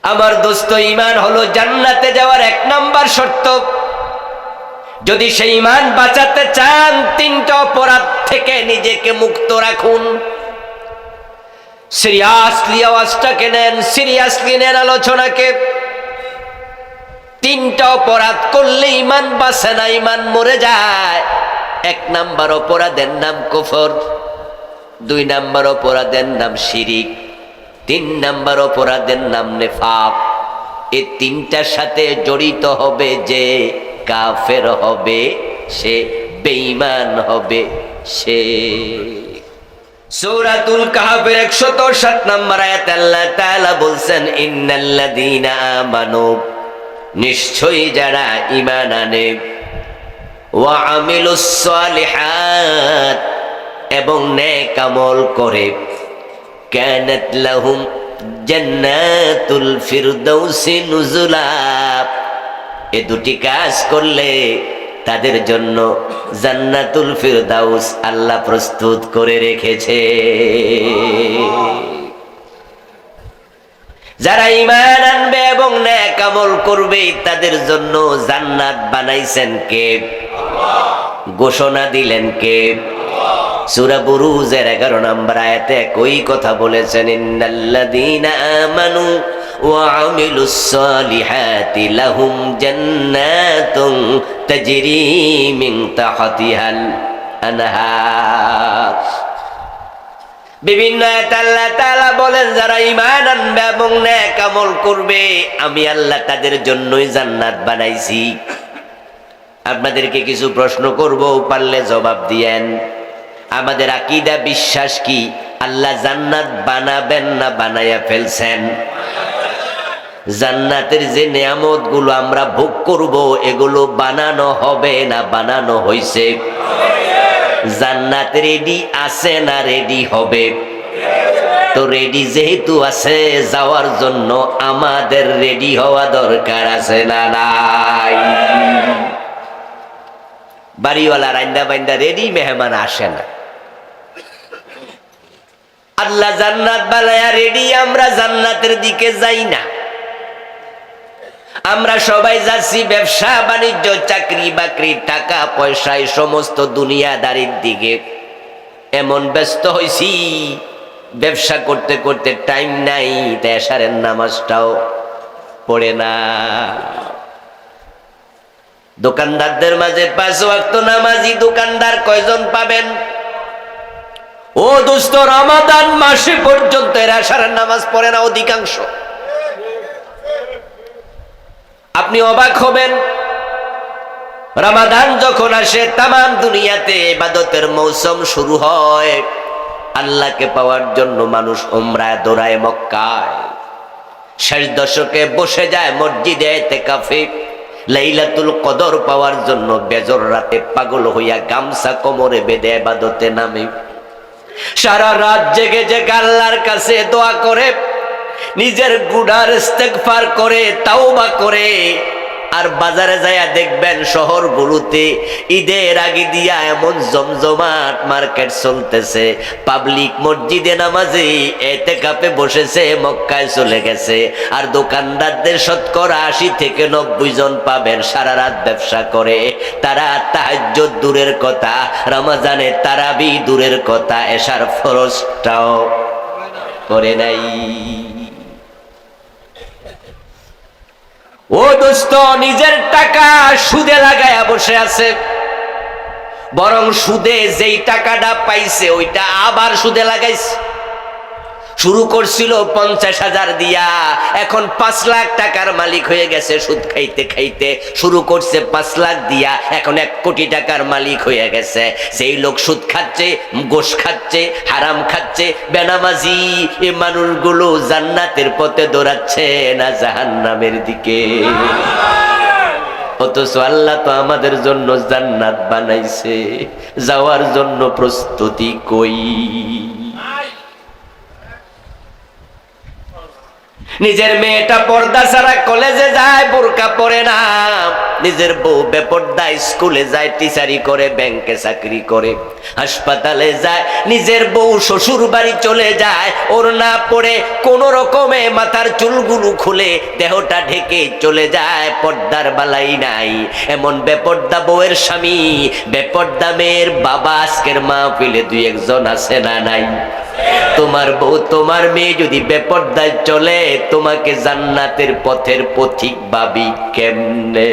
আমার দোস্ত, ঈমান হলো জান্নাতে যাওয়ার 1 নাম্বার শর্ত। যদি সেই ঈমান বাঁচাতে চান, 3টা অপরাধ থেকে নিজেকে মুক্ত রাখুন। সিরিয়াসলি আওয়াজটাকে নেন, সিরিয়াসলি নেন আলোচনাকে। 3টা অপরাধ করলে ঈমান বাঁচে না, ঈমান মরে যায়। 1 নাম্বার অপরাধের নাম কুফর, 2 নাম্বার অপরাধের নাম শিরিক, 3 নাম্বার অপরাধের নাম নিফাক। এই 3টার সাথে জড়িত হবে যে কাফের হবে, সে বেঈমান হবে। সে সূরাতুল কাহফের 107 নম্বর আয়াতে আল্লাহ তাআলা বলছেন, ইন্নাল্লাযীনা আমানু, নিশ্চয়ই যারা ঈমান আনে, ওয়া আমিলুস সালিহাত, এবং নেক আমল করে, কানাত লাহুম জান্নাতুল ফিরদাউসি নুজুলা, এই 2টি কাজ করলে তাদের জন্য জান্নাতুল ফিরদাউস আল্লাহ প্রস্তুত করে রেখেছে। যারা ঈমান আনবে এবং নেক আমল করবে, তাদের জন্য জান্নাত বানাইছেন কে? ঘোষণা দিলেন কে? সূরা বুরুজের 11 নম্বর আয়াতে একই কথা বলেছেন, ইন্নাল্লাযীনা আমানু ওয়া আমিলুস সালিহাতি লাহুম জান্নাতুন তাজরি মিন তাহতিহাল আনহার। বিভিন্ন আয়াতে আল্লাহ তাআলা বলেন, যারা ঈমান আনবে এবং নেক আমল করবে, আমি আল্লাহ তাদের জন্যই জান্নাত বানাইছি। আপনাদেরকে কিছু প্রশ্ন করব, পারলে জবাব দিয়েন। আমাদের আকীদা, বিশ্বাস কি আল্লাহ জান্নাত বানাবেন না বানায়া ফেলছেন? জান্নাতের যে নিয়ামত গুলো আমরা ভোগ করব, এগুলো বানানো হবে না বানানো হইছে? জান্নাত রেডি আছে না রেডি হবে? তো রেডি যেহেতু আছে, যাওয়ার জন্য আমাদের রেডি হওয়া দরকার আছে না নাই? বাড়িওয়ালা রান্দা বাইন্দা রেডি, মেহমান আসে না। আল্লাহ জান্নাত বানায়া রেডি, আমরা জান্নাতের দিকে যাই না। আমরা সবাই যাচ্ছি ব্যবসা বাণিজ্য, চাকরি বাকরি, টাকা পয়সায়, সমস্ত দুনিয়াদারির দিকে। এমন ব্যস্ত হইছি, ব্যবসা করতে করতে টাইম নাই, তাই এশারের নামাজটাও পড়ে না। দোকানদারদের মাঝে 5 ওয়াক্ত নামাজি দোকানদার কয়জন পাবেন? ও দোস্ত, রমাদান মাসে পর্যন্ত এরা এশারের নামাজ পড়ে না অধিকাংশ। আপনি অবাক হবেন, রমাদান যখন আসে, তামাম দুনিয়াতে ইবাদতের মৌসুম শুরু হয়। আল্লাহকে পাওয়ার জন্য মানুষ উমরায় দৌড়ায় মক্কায়। শেষ দশকে বসে যায় মসজিদে ইতিকাফে। লাইলাতুল কদর পাওয়ার জন্য বেজর রাতে পাগল হইয়া গামছা কোমরে বেঁধে ইবাদতে নামে। সারা রাত জেগে জেগে আল্লাহর কাছে দোয়া করে, নিজের গুনার ইস্তেগফার করে, তাওবা করে। আর বাজারে যায়া দেখবেন শহরগুলোতে ঈদের আগে দিয়া এমন জমজমাট মার্কেট চলতেছে, পাবলিক মসজিদে নামাজে ইতিকাফে বসেছে, মক্কায় চলে গেছে। আর দোকানদারদের শতকরা 80 থেকে 90 জন পাবেন সারা রাত ব্যবসা করে। তারা তাহাজ্জুদ দূরের কথা, রমজানে তারাবি দূরের কথা, এশার ফরজটাও করে নাই। ও দোস্ত, নিজের টাকা সুদে লাগায়া বসে আছে, বরং সুদে যেই টাকাটা পাইছে ওইটা আবার সুদে লাগাইছে। শুরু করছিল 50,000 দিয়া, এখন 5 লাখ টাকার মালিক হয়ে গেছে। সুদ খাইতে খাইতে শুরু করছে 5 লাখ দিয়া, এখন 1 কোটি টাকার মালিক হয়ে গেছে। সেই লোক সুদ খাচ্ছে, গোশ খাচ্ছে, হারাম খাচ্ছে, বেনামাজি। এই মানুষগুলো জান্নাতের পথে দৌড়াচ্ছে না জাহান্নামের দিকে? অথচ আল্লাহ তো আমাদের জন্য জান্নাত বানাইছে, যাওয়ার জন্য প্রস্তুতি কই? নিজের মেয়েটা পর্দা ছাড়া কলেজে যায়, বোরকা পরে না। নিজের বউ বেপর্দা, স্কুলে যায়, টিচারি করে, ব্যাংকে চাকরি করে, হাসপাতালে যায়। নিজের বউ শ্বশুর বাড়ি চলে যায়, ওর না পড়ে কোন রকমে মাথার চুলগুলো খুলে দেহটা ঢেকে চলে যায়, পর্দার বালাই নাই। এমন বেপর্দা বউয়ের স্বামী, বেপর্দা মেয়ের বাবা আজকের মাহফিলে দুই একজন আছে না নাই? তোমার বউ, তোমার মেয়ে যদি বেপর্দায় চলে, তোমাকে জান্নাতের পথের পথিক ভাবি কেমনে?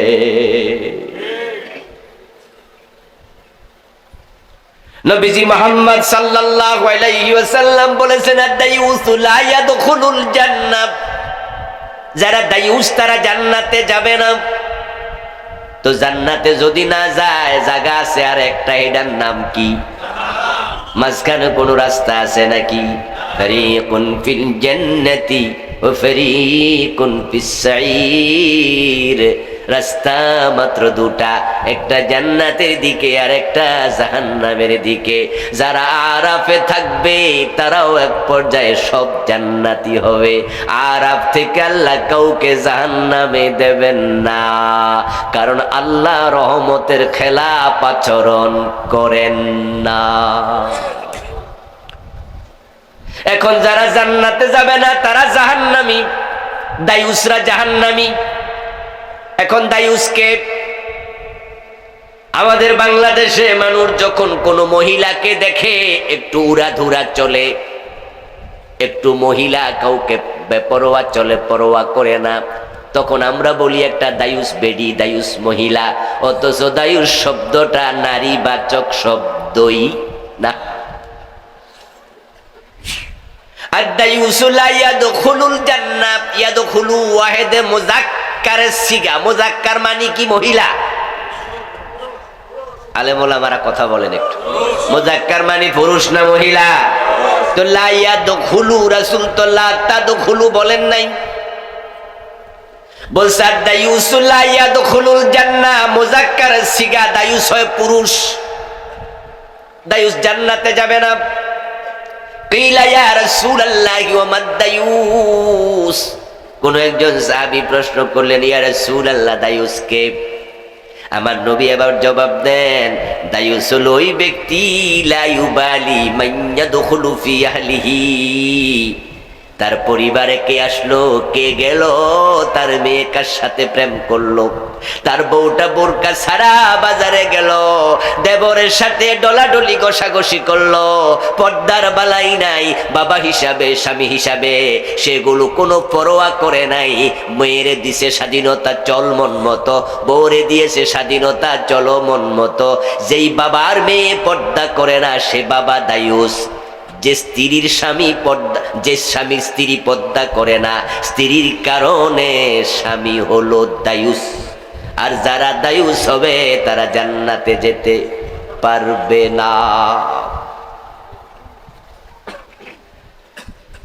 নবীজি মুহাম্মদ সাল্লাল্লাহু আলাইহি ওয়াসাল্লাম বলেছেন, আদ-দায়ুসু লা ইয়াদখুলুল জান্নাহ। যারা দায়ুস তারা জান্নাতে যাবে না। তো জান্নাতে যদি না যায়, জায়গা আছে আর একটা, এটার নাম কি? মাঝখানে কোনো রাস্তা আছে নাকি? ফারিকুন ফিল জান্নাতি ওয়া ফারিকুন ফিস সাঈর। রাস্তা মাত্র দুটা, একটা জান্নাতের দিকে আর একটা জাহান্নামের দিকে। যারা আরাফে থাকবে তারাও এক পর্যায়ে সব জান্নাতি হবে। আরাফ থেকে আল্লাহ কাউকে জাহান্নামে দেবেন না, কারণ আল্লাহ রহমতের খেলাপ আচরণ করেন না। এখন যারা জান্নাতে যাবে না তারা জাহান্নামী, দায়ুসরা জাহান্নামী। এখন দায়ুসকে, আমাদের বাংলাদেশে মানুষ যখন কোনো মহিলাকে দেখে একটু উড়াধুরা চলে, একটু মহিলা কাউকে বেপরোয়া চলে, পরোয়া করে না, তখন আমরা বলি একটা দায়ুস বেডি, দায়ুস মহিলা। অথচ দায়ুস শব্দটা নারীবাচক শব্দই না। আদ-দায়ুসু লা ইয়াদখুলুল জান্নাহ, ইয়াদখুলু ওয়াহিদে মুযাক্কারের সিগা। মুযাক্কার মানে কি? মহিলা। আলেম ওলামারা কথা বলেন একটু, মুযাক্কার মানে পুরুষ না মহিলা? তো লা ইয়াদখুলু, রাসূল তো লা তাদখুলু বলেন নাই, বলছে আদ-দায়ুসু লা ইয়াদখুলুল জান্নাহ, মুযাক্কারের সিগা, দায়ুস হয় পুরুষ, দায়ুস জান্নাতে যাবে না। কিলা ইয়া রাসূলুল্লাহি ওয়া মাদ-দায়ুস। কোন একজন সাহাবী প্রশ্ন করলেন, ইয়া রাসূলুল্লাহ, দায়ুস কে? আমার নবী এবার জবাব দেন, দায়ুস হলো ওই ব্যক্তি লা ইউবালি মান ইয়াদখুলু ফি আহলিহি। তার পরিবারে কে আসলো, কে গেল, তার মেয়ে কার সাথে প্রেম করলো, তার বউটা বোরকা ছাড়া বাজারে গেল, দেবরের সাথে ডলাডলি ঘষাঘষি করলো, পর্দার বালাই নাই, বাবা হিসাবে, স্বামী হিসাবে সেগুলো কোনো পরোয়া করে নাই। মেয়েরে দিছে স্বাধীনতা, চল মন মতো, বউরে দিয়েছে স্বাধীনতা, চলো মন মতো। যেই বাবার মেয়ে পর্দা করে না সে বাবা দায়ুস। যে স্ত্রীর স্বামী পর্দা, যে স্বামীর স্ত্রী পর্দা করে না, স্ত্রীর কারণে স্বামী হলো দায়ুস। আর যারা দায়ুস হবে তারা জান্নাতে যেতে পারবে না।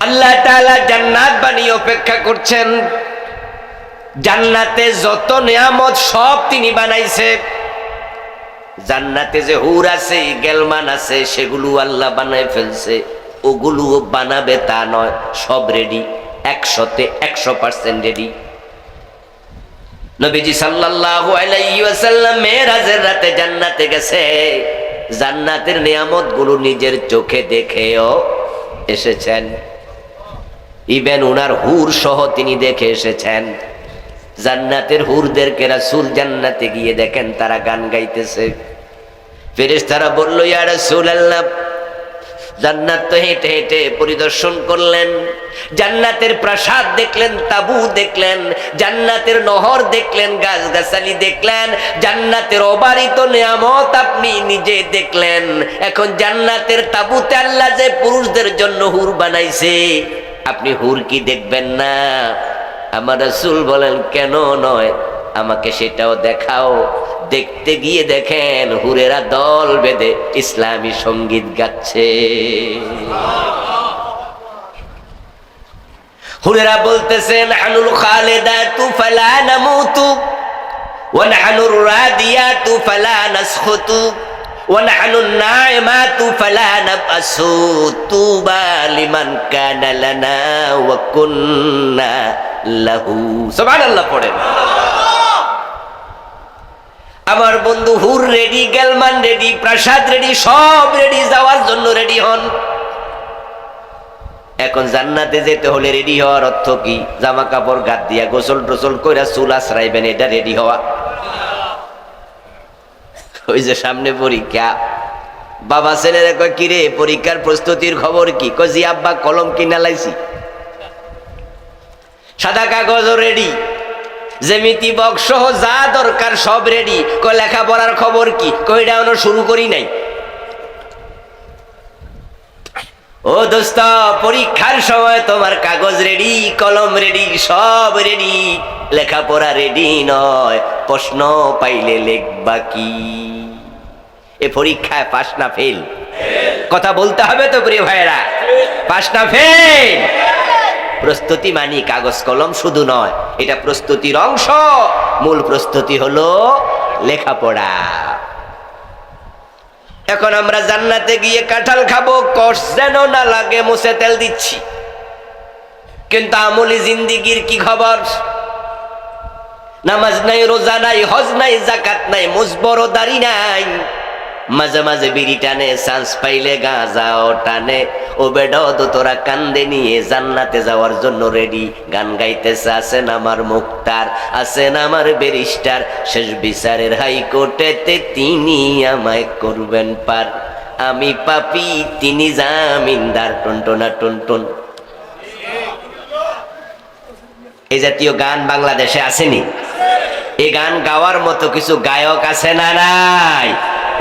আল্লাহ তাআলা জান্নাত বানিয়ে অপেক্ষা করছেন। জান্নাতে যত নিয়ামত সব তিনি বানাইছে। জান্নাতে যে হুর আছে, গেলমান আছে, সেগুলো আল্লাহ বানায় ফেলছে। ওগুলোও বানাবে তা নয়, সব রেডি, 100তে 100% রেডি। নবীজি সাল্লাল্লাহু আলাইহি ওয়াসাল্লাম মেরাজের রাতে জান্নাতে গেছে, জান্নাতের নিয়ামত গুলো নিজের চোখে দেখেও এসেছেন। ইভেন উনার হুর সহ তিনি দেখে এসেছেন। জান্নাতের হুরদেরকে রাসূল জান্নাতে গিয়ে দেখেন তারা গান গাইতেছে। ফেরেশতারা বলল, ইয়া রাসূলুল্লাহ, জান্নাত তো হেঁটে হেঁটে পরিদর্শন করলেন, জান্নাতের প্রাসাদ দেখলেন, তাবু দেখলেন, জান্নাতের নহর দেখলেন, গাছগাছালি দেখলেন, জান্নাতের অবারিত নিয়ামত আপনি নিজে দেখলেন। এখন জান্নাতের তাবুতে আল্লাহ যে পুরুষদের জন্য হুর বানাইছে, আপনি হুর কি দেখবেন না? আমার রাসূল বলেন, কেন নয়, আমাকে সেটাও দেখাও। দেখতে গিয়ে দেখেন হুরেরা দল বেঁধে ইসলামী সঙ্গীত গাচ্ছে। হুরেরা বলতেছেন, নাহনুল খালিদাতু ফালা নামুতু ওয়া নাহনুর রাদিয়াতু ফালা নাসখুতু ونحن الناعمات فلا نبأس طوبى لمن كان لنا وكنا له সুবহানাল্লাহ পড়েন। আমার বন্ধু হুর রেডি, গেলমান রেডি, প্রাসাদ রেডি, সব রেডি, যাওয়ার জন্য রেডি হন। এখন জান্নাতে যেতে হলে রেডি হওয়ার অর্থ কি? জামা কাপড় গাদ দিয়া গোসল টোসল কইরা চুল আশ্রাইবেন, এটা রেডি হওয়া? ওই যে সামনে পরীক্ষা, বাবা ছেলেরা কয় কিরে পরীক্ষার প্রস্তুতির খবর কি? কয় জি আব্বা কলম কিনা লাইছি, সাদা কাগজও রেডি, জ্যামিতি বক্স সহ যা দরকার সব রেডি। কয় লেখাপড়ার খবর কি? কয় এটা এখনো শুরু করি নাই। ও দোস্ত, পরীক্ষার সময় তোমার কাগজ রেডি, কলম রেডি, সব রেডি, লেখাপড়া রেডি নয়, প্রশ্ন পাইলে লিখবা কি? এ পরীক্ষায় পাস না ফেল? কথা বলতে হবে তো প্রিয় ভাইরা, পাস না ফেল? প্রস্তুতি মানি কাগজ কলম শুধু নয়, এটা প্রস্তুতির অংশ। মূল প্রস্তুতি হলো লেখাপড়া। এখন আমরা জান্নাতে গিয়ে কাঁঠাল খাবো, কষ্ট যেন না লাগে, মুছে তেল দিচ্ছি, কিন্তু আমলি জিন্দিগির কি খবর? নামাজ নাই, রোজা নাই, হজ নাই, যাকাত নাই, মুজবরও দাড়ি নাই, মাঝে মাঝে বিড়ি টানে, চান্স পাইলে গাঁজাও টানে। ও বেডো তোরা কান্দে নিয়ে জান্নাতে যাওয়ার জন্য রেডি, গান গাইতেছে আছেন আমার মুক্তার, আছেন আমার ব্যারিস্টার, শেষ বিচারের হাইকোর্টেতে তিনি আমায় করবেন পার, আমি পাপী তিনি জামিনদার, টুনটুনা টুনটুন। এই জাতীয় গান বাংলাদেশে আসেনি? এই গান গাওয়ার মতো কিছু গায়ক আছে না নাই?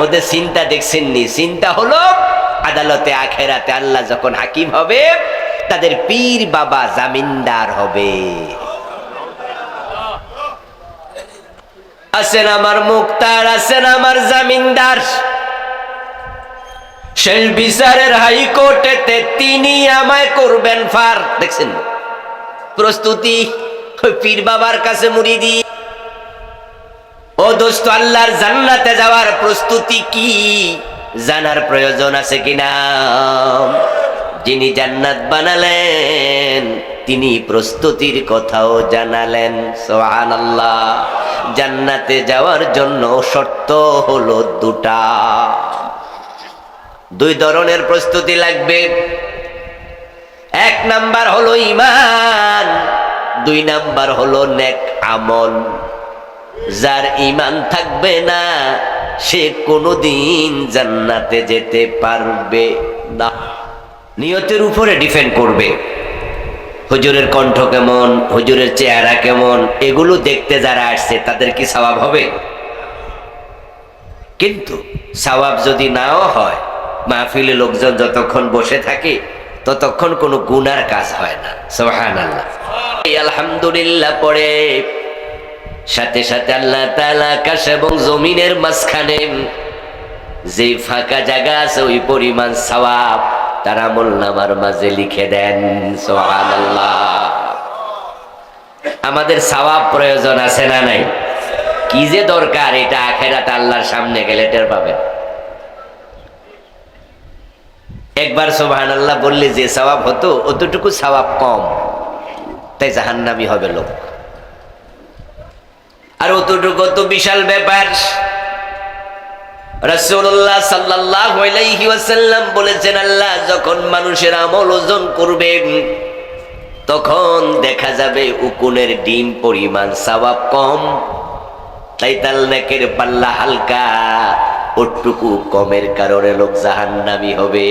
ওদের চিন্তা দেখছেননি? চিন্তা হলো আদালতে আখেরাতে আল্লাহ যখন হাকিম হবে, তাদের পীর বাবা জামিনদার হবে। আছেন আমার মুক্তার, আছেন আমার জামিনদার, শেষ বিচারের হাইকোর্টেতে তিনি আমায় করবেন ফার। দেখছেন প্রস্তুতি? পীর বাবার কাছে মুরিদি। ও দোস্ত, আল্লাহর জান্নাতে যাওয়ার প্রস্তুতি কি জানার প্রয়োজন আছে কিনা? যিনি জান্নাত বানালেন তিনি প্রস্তুতির কথাও জানালেন। সুবহানাল্লাহ। জান্নাতে যাওয়ার জন্য শর্ত হলো দুটা। দুই ধরনের প্রস্তুতি লাগবে। এক নাম্বার হলো ঈমান, দুই নাম্বার হলো নেক আমল। যার ঈমান থাকবে না সে কোনোদিন জান্নাতে যেতে পারবে না। নিয়তের উপরে ডিপেন্ড করবে। হুজুরের কণ্ঠ কেমন, হুজুরের চেহারা কেমন, এগুলো দেখতে যারা আসছে তাদের কি সওয়াব হবে? কিন্তু সওয়াব যদি নাও হয়, মাহফিলে লোকজন যতক্ষণ বসে থাকে ততক্ষণ কোনো গুনার কাজ হয় না। সুবহানাল্লাহ। আলহামদুলিল্লাহ পড়ে সাথে সাথে আল্লাহ তাআলা আকাশ এবং জমিনের মাঝখানে যে ফাঁকা জায়গা আছে ওই পরিমাণ সওয়াব তার আমলনামার মাঝে লিখে দেন। সুবহানাল্লাহ। আমাদের সওয়াব প্রয়োজন আছে না নাই? কি যে দরকার, এটা আখিরাত আল্লাহর সামনে গেলে টের পাবেন। একবার সুবহানাল্লাহ বললে যে সওয়াব হতো অতটুকু সওয়াব কম, তাই জাহান্নামী হবে লোক। আর অতটুকু তো বিশাল ব্যাপার। রাসূলুল্লাহ সাল্লাল্লাহু আলাইহি ওয়াসাল্লাম বলেছেন, আল্লাহ যখন মানুষের আমল ওজন করবেন তখন দেখা যাবে উকুনের ডিম পরিমাণ সওয়াব কম, তাই তার নেকের পাল্লা হালকা, ওটুকু কমের কারণে লোক জাহান্নামী হবে।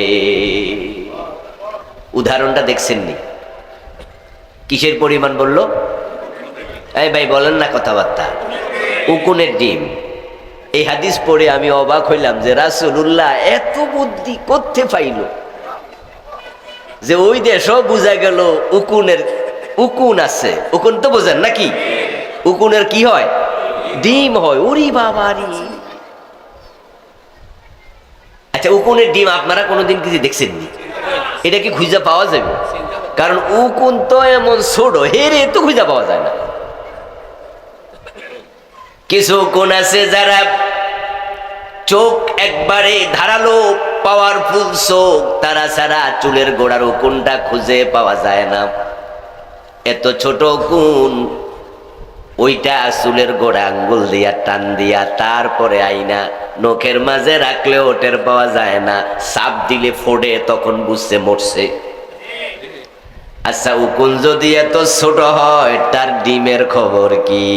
উদাহরণটা দেখছেননি? কিসের পরিমাণ বললো? এই ভাই বলেন না কথাবার্তা। উকুনের ডিম। এই হাদিস পড়ে আমি অবাক হইলাম যে রাসূলুল্লাহ এত বুদ্ধি করতে পাইল যে ওই দেশও বোঝা গেল উকুনের উকুন আছে। উকুন তো বোঝেন নাকি? উকুনের কি হয়? ডিম হয়। ওরে বাবারি। আচ্ছা, উকুনের ডিম আপনারা কোনোদিন কিছু দেখছেননি? এটা কি খুঁজে পাওয়া যাবে? কারণ উকুন তো এমন ছোট, হেরে তো খুঁজে পাওয়া যায় না। কিছু উকুন আছে যারা চোখ একবারে ধারালো পাওয়ারফুল চোখ, তারা ছাড়া চুলের গোড়ার উকুনটা খুঁজে পাওয়া যায় না। এত ছোট উকুন, ওইটা চুলের গোড়া আঙ্গুল দিয়া টান দিয়া তারপরে আইনা নখের মাঝে রাখলেও টের পাওয়া যায় না, চাপ দিলে ফোড়ে, তখন বুঝছে মরছে। আচ্ছা, উকুন যদি এত ছোট হয়, তার ডিমের খবর কি?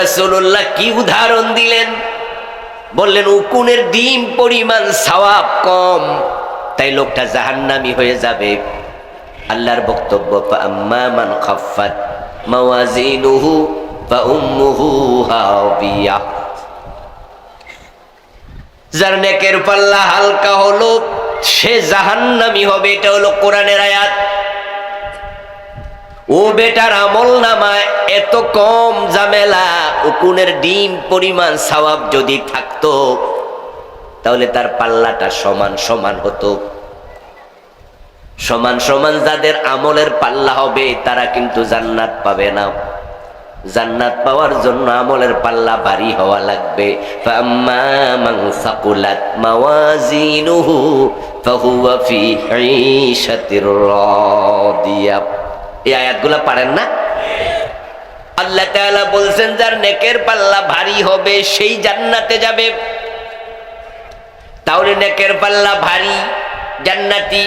রাসূলুল্লাহ কি উদাহরণ দিলেন, বললেন উকুনের ডিম পরিমাণ সওয়াব কম, তাই লোকটা জাহান্নামী হয়ে যাবে। আল্লাহর বক্তব্য, ফাআম্মা মান খাফফাত মাওয়াজিনুহু ফাউম্মুহু হাবিয়া, যার নেকের পাল্লা হালকা হলো সে জাহান্নামী হবে। এটা হলো কোরআনের আয়াত। ও বেটার আমল নামায় এত কম ঝামেলা, উকুনের ডিম পরিমাণ সওয়াব যদি থাকতো তাহলে তার পাল্লাটা সমান সমান হতো। সমান সমান যাদের আমলের পাল্লা হবে তারা কিন্তু জান্নাত পাবে না। জান্নাত পাওয়ার জন্য আমলের পাল্লা ভারী হওয়া লাগবে। ফাম্মা মান সাকুলাত মাওয়াজিনুহু ফাহুয়া ফি ঈশাতির রাদিয়া। এই আয়াতগুলো পারেন না? আল্লাহ তাআলা বলছেন যার নেকের পাল্লা ভারী হবে সেই জান্নাতে যাবে। তাহলে নেকের পাল্লা ভারী জান্নাতি,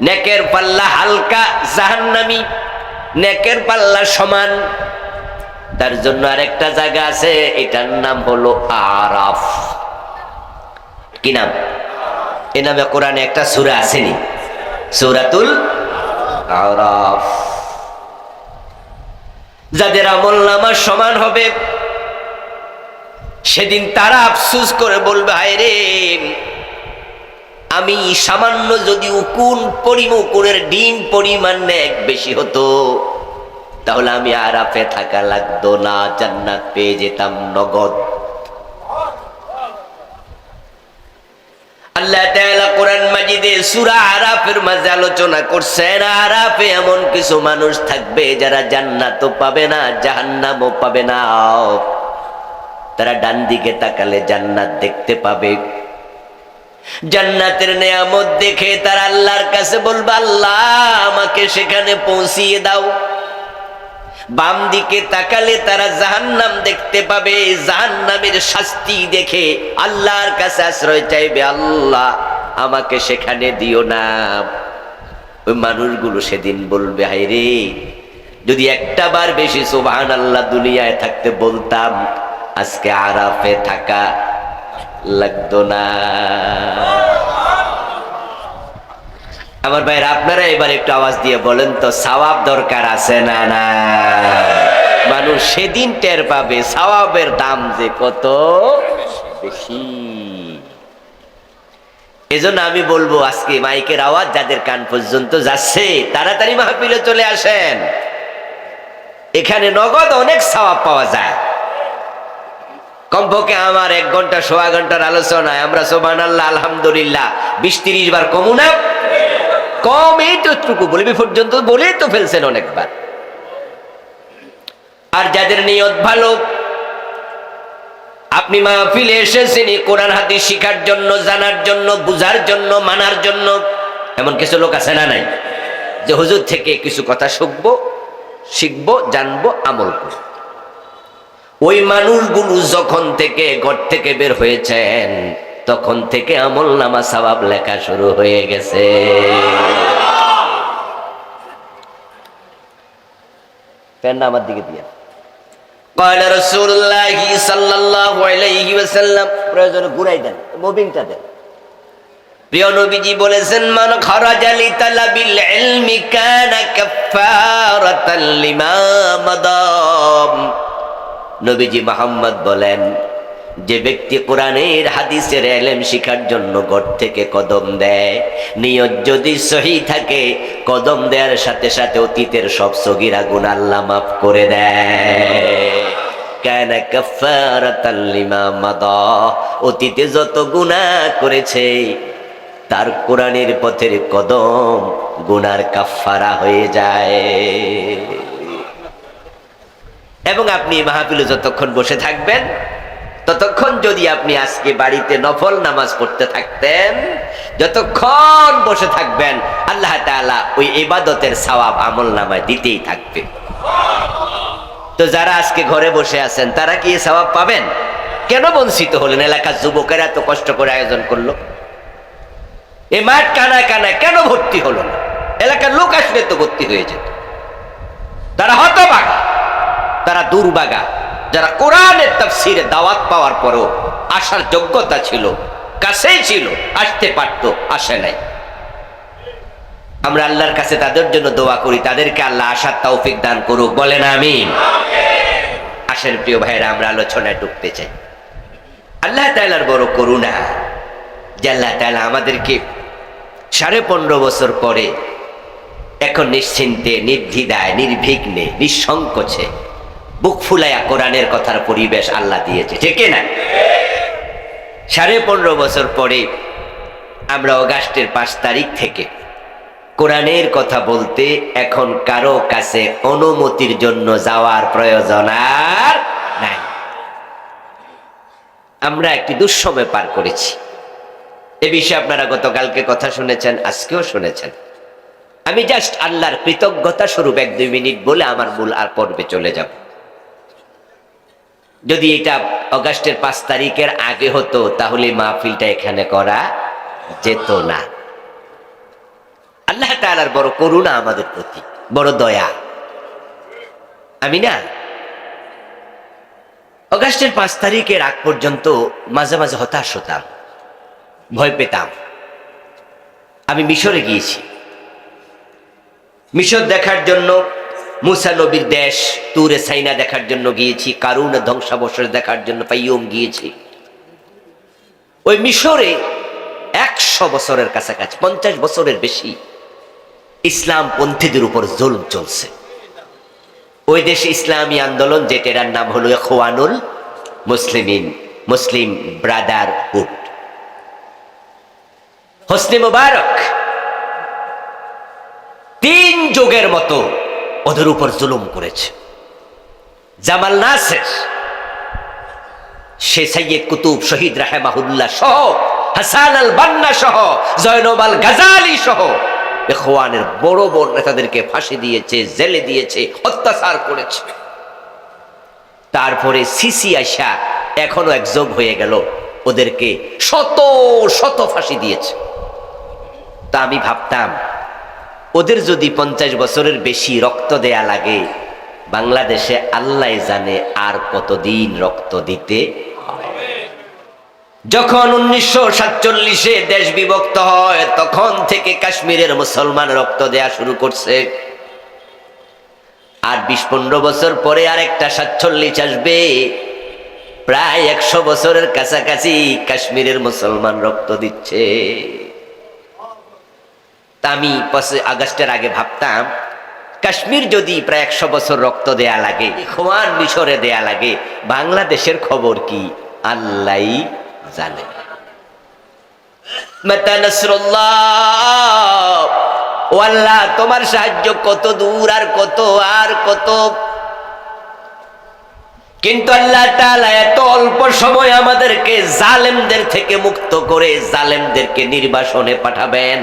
নেকের পাল্লা হালকা জাহান্নামী, নেকের পাল্লা সমান। তার জন্য আরেকটা জায়গা আছে, এটার নাম হলো আরাফ। কি নাম? এ নামে কোরআনে একটা সূরা আসেনি, সূরাতুল আরাফ। যাদের আমল নামা সমান হবে সেদিন তারা আফসোস করে বলবে, হায় রে, আমি সামান্য যদি উকুনের ডিম পরিমাণ নেক বেশি হতো তাহলে আমি আরাফে থাকা লাগতো না, জান্নাত পেয়ে যেতাম নগদ। আল্লাহ তাআলা কোরআন মাজিদে সূরা আরাফের মাঝে আলোচনা করছেন, আরাফে এমন কিছু মানুষ থাকবে যারা জান্নাতও পাবে না, জাহান্নামও পাবে না। তারা ডান দিকে তাকালে জান্নাত দেখতে পাবে। জান্নাতের নেয়ামত দেখে তারা আল্লাহর কাছে বলবে, আল্লাহ আমাকে সেখানে পৌঁছিয়ে দাও। বাম দিকে তাকালে তারা জাহান্নাম দেখতে পাবে। জাহান্নামের শাস্তি দেখে আল্লাহর কাছে আশ্রয় চাইবে, আল্লাহ আমাকে সেখানে দিও না। ওই মানুষগুলো সেদিন বলবে, হায় রে, যদি একটা বার বেশি সুবহানাল্লাহ দুনিয়ায় থাকতে বলতাম, আজকে আরাফে থাকা লাগতো না। আমার ভাইরা, আপনারা এবার একটু আওয়াজ দিয়ে বলেন তো, সওয়াব দরকার আছে না? না, মানুষ সেদিন টের পাবে সওয়াবের দাম যে কত বেশি। এজন্য আমি বলবো, আজকে মাইকের আওয়াজ যাদের কান পর্যন্ত যাচ্ছে তাড়াতাড়ি মাহফিলে চলে আসেন। এখানে নগদ অনেক সওয়াব পাওয়া যায়। কমপক্ষে আমার 1 ঘন্টা সোয়া ঘন্টার আলোচনায় আমরা সুবহানাল্লাহ আলহামদুলিল্লাহ 20-30 বার কমু না? কম এইটুকু বলবি পর্যন্ত বলেই তো ফেলছেন অনেকবার। আর যাদের নিয়ত ভালো, আপনি মাহফিলে এসেছেন কোরআন হাদিস শিখার জন্য, জানার জন্য, বুঝার জন্য, মানার জন্য। এমন কিছু লোক আছে না নাই যে হুজুর থেকে কিছু কথা শিখবো, জানবো, আমল করবো। ওই মানুষগুলো যখন থেকে ঘর থেকে বের হয়েছেন তখন থেকে আমল নামা সওয়াব লেখা শুরু হয়ে গেছে। পেনটা আমার দিকে দিয়া। قال رسول الله صلى الله عليه وسلم, প্রয়োজনে ঘুরাই দেন, মুভিংটা দেন। প্রিয় নবীজি বলেছেন, মান খারাজা লিতালাবিল ইলমি কানা কাফফারাতান লিমা মাদাম। নবীজি মুহাম্মদ বলেন, যে ব্যক্তি কোরআনের হাদিসের ইলম শিখার জন্য ঘর থেকে কদম দেয়, নিয়ত যদি সহি থাকে, কদম দেওয়ার সাথে সাথে অতীতের সব সগীরা গুনাহ আল্লাহ মাফ করে দেয়। কানা কাফফারাতান লিমা মাদা, অতীতে যত গুনাহ করেছে তার কোরআনের পথের কদম গুনার কাফফারা হয়ে যায়। এবং আপনি মাহফিলে যতক্ষণ বসে থাকবেন ততক্ষণ যদি আপনি আজকে বাড়িতে নফল নামাজ পড়তে থাকতেন, যতক্ষণ বসে থাকবেন আল্লাহ তাআলা ওই ইবাদতের সওয়াব আমলনামায় দিতেই থাকবে। তো যারা আজকে ঘরে বসে আছেন তারা কি এই সওয়াব পাবেন? কেন বঞ্চিত হলেন? এলাকার যুবকেরা তো কষ্ট করে আয়োজন করলো, এই মাঠ কানায় কানায় কেন ভর্তি হলো না? এলাকার লোক আসলে তো ভর্তি হয়ে যেত। তারা হতভাগা, তারা দুর্ভাগা, যারা কোরআনের তাফসীরে দাওয়াত পাওয়ার পরও আসার যোগ্যতা ছিল, কাছেই ছিল, আসতে পারতো, আসে নাই। আমরা আল্লাহর কাছে তাদের জন্য দোয়া করি, তাদেরকে আল্লাহ আসার তৌফিক দান করুক, বলেন আমিন। আসেন প্রিয় ভাইরা, আমরা আলোচনায় ঢুকতে চাই। আল্লাহ তাআলার বড় করুণা যে আল্লাহ তাআলা আমাদেরকে 15.5 বছর পরে এখন নিশ্চিন্তে, নির্দ্বিধায়, নির্বিঘ্নে, নিঃসংকোচে বুক ফুলাইয়া কোরআনের কথার পরিবেশ আল্লাহ দিয়েছে, ঠিক না? 15.5 বছর পরে আমরা অগাস্টের 5 তারিখ থেকে কোরআনের কথা বলতে এখন কারো কাছে অনুমতির জন্য যাওয়ার প্রয়োজন আর নাই। আমরা একটি দুঃসময় পার করেছি। এ বিষয়ে আপনারা গতকালকে কথা শুনেছেন, আজকেও শুনেছেন। আমি জাস্ট আল্লাহর কৃতজ্ঞতা স্বরূপ 1-2 মিনিট বলে আমার মূল আর পর্বে চলে যাব। যদি এটা অগাস্টের 5 তারিখের আগে হতো তাহলে মাহফিলটা এখানে করা যেত না। আল্লাহ তাআলার বড় করুণা আমাদের প্রতি, বড় দয়া। আমি না অগাস্টের 5 তারিখের আগ পর্যন্ত মাঝে মাঝে হতাশ হতাম, ভয় পেতাম। আমি মিশরে গিয়েছি, মিশর দেখার জন্য, মুসা নবীর দেশ তুরে সাইনা দেখার জন্য গিয়েছি, কারুনের ধ্বংসাবশেষ দেখার জন্য ফাইয়ুম গিয়েছি। ওই মিশরে 100 বছরের কাছাকাছি, 50 বছরের বেশি ইসলাম পন্থীদের উপর জুলুম চলছে। ওই দেশে ইসলামী আন্দোলন, যেটার নাম হলো ইখওয়ানুল মুসলিমিন, মুসলিম ব্রাদারহুড। হোসনি মুবারক 3 যুগের মতো ওদের উপর জুলুম করেছে। জামাল নাসের, সে সৈয়দ কুতুব শহীদ রাহেমাহুল্লাহ সহ, হাসান আল বান্না সহ, জয়নব আল গাজালি সহ ইখওয়ানের বড় বড় নেতাদেরকে ফাঁসি দিয়েছে, জেলে দিয়েছে, অত্যাচার করেছে। তারপরে সিসি আইসা এখনো একযোগ হয়ে গেল, ওদেরকে শত শত ফাঁসি দিয়েছে। তা আমি ভাবতাম ওদের যদি 50 বছরের বেশি রক্ত দেয়া লাগে, বাংলাদেশে আল্লাহ জানে আর কতদিন রক্ত দিতে হবে। যখন 1947-এ দেশ বিভক্ত হয় তখন থেকে কাশ্মীরের মুসলমান রক্ত দেয়া শুরু করছে। আর 20-15 বছর পরে আরেকটা 47 আসবে, প্রায় 100 বছরের কাছাকাছি কাশ্মীরের মুসলমান রক্ত দিচ্ছে। আমি 5 আগস্টের আগে ভাবতাম কাশ্মীর যদি প্রায় 100 বছর রক্ত দেয়া লাগে, ইখওয়ান মিশরে দেয়া লাগে, বাংলাদেশের খবর কি আল্লাহই জানে। মাতা নাসরুল্লাহ, ও আল্লাহ তোমার সাহায্য কত দূর আর কত আর কত। কিন্তু আল্লাহ তাআলা এত অল্প সময় আমাদেরকে জালেমদের থেকে মুক্ত করে জালেমদেরকে নির্বাসনে পাঠাবেন।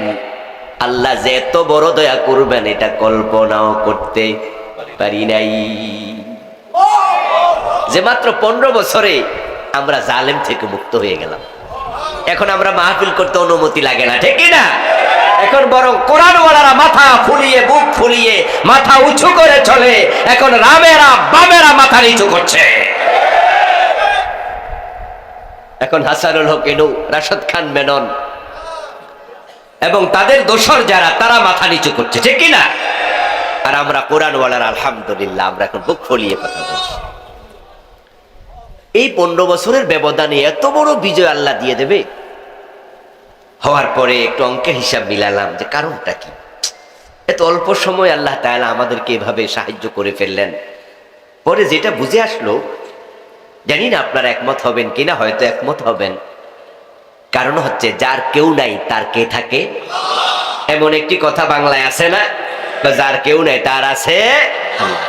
আল্লাহ যে এত বড় দয়া করবেন এটা কল্পনাও করতে পারি নাই। যে মাত্র 15 বছরে আমরা জালেম থেকে মুক্ত হয়ে গেলাম। এখন আমরা মাহফিল করতে অনুমতি লাগে না, ঠিক না? এখন বরং কোরআনওয়ালারা মাথা ফুলিয়ে, বুক ফুলিয়ে, মাথা উঁচু করে চলে। এখন রামেরা বামেরা মাথা নিচু করছে। এখন হাসানুল হক এনু, রাশেদ খান মেনন এবং তাদের দোসর যারা, তারা মাথা নিচু করছে, ঠিক কিনা? আর আমরা কোরআনওয়ালারা আলহামদুলিল্লাহ, আমরা এখন বুক ফুলিয়ে কথা বলছি। এই 15 বছরের ব্যবধানে এত বড় বিজয় আল্লাহ দিয়ে দেবে। হওয়ার পরে একটু অঙ্কের হিসাব মিলালাম যে কারণটা কি। এত অল্প সময় আল্লাহ তাআলা আমাদেরকে এভাবে সাহায্য করে ফেললেন। পরে যেটা বুঝে আসলো, জানি না আপনারা একমত হবেন কিনা, হয়তো একমত হবেন। কারণ হচ্ছে যার কেউ নাই তার কে থাকে। এমন একটি কথা বাংলায় আছে না, যার কেউ নাই তার আছে আল্লাহ।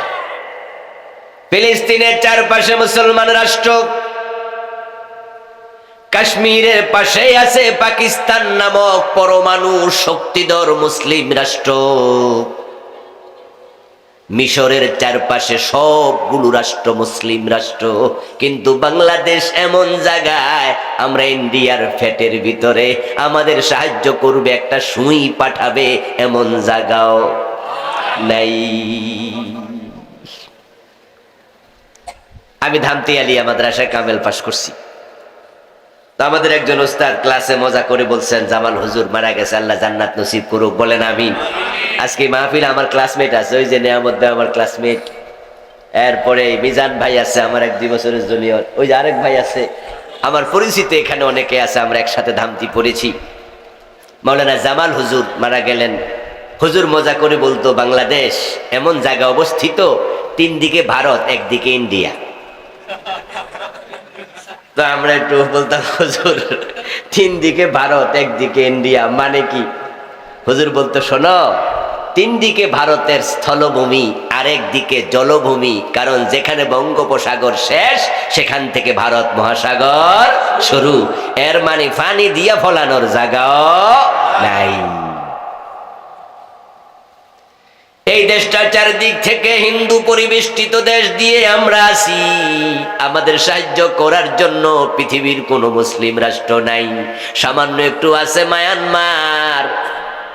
ফিলিস্তিনের চারপাশে মুসলমান রাষ্ট্র, কাশ্মীরের পাশেই আছে পাকিস্তান নামক পরমাণু শক্তিধর মুসলিম রাষ্ট্র। মিশরের চারপাশে সবগুলো রাষ্ট্র মুসলিম রাষ্ট্র, কিন্তু বাংলাদেশ এমন জায়গায়, আমরা ইন্ডিয়ার ফ্যাটের ভিতরে, আমাদের সাহায্য করবে, একটা সুই পাঠাবে, এমন জায়গাও নাই। আমি ধামতি আলিয়া মাদ্রাসায় কামেল পাশ করছি। তো আমাদের একজন ওস্তাদ ক্লাসে মজা করে বলছেন, জামাল হুজুর মারা গেছে, আল্লাহ জান্নাত নসিব করুক, বলেন আমিন। আজকে মাহফিল আমার ক্লাসমেট আছে, ওই যে নেয়ামত আমার ক্লাসমেট, এরপরে মিজান ভাই আছে আমার 1-2 বছরের জুনিয়র, ওই যে আরেক ভাই আছে, আমার পরিচিত এখানে অনেকে আছে, আমরা একসাথে ধামতি পড়েছি। মাওলানা জামাল হুজুর মারা গেলেন। হুজুর মজা করে বলতো, বাংলাদেশ এমন জায়গা অবস্থিত, 3 দিকে ভারত, একদিকে ইন্ডিয়া। তো আমরা একটু বলতাম, হুজুর 3 দিকে ভারত, একদিকে ইন্ডিয়া মানে কি? হুজুর বলতো, শোনো, 3 দিকে ভারতের স্থলভূমি, আরেক দিকে জলভূমি, কারণ যেখানে বঙ্গোপসাগর শেষ সেখান থেকে ভারত মহাসাগর শুরু, এর মানে পানি দিয়া ফলানোর জায়গাও নাই। এই দেশটার চারদিক থেকে হিন্দু পরিবেষ্টিত দেশ দিয়ে আমরা আছি। আমাদের সাহায্য করার জন্য পৃথিবীর কোনো মুসলিম রাষ্ট্র নাই। সামান্য একটু আছে মায়ানমার,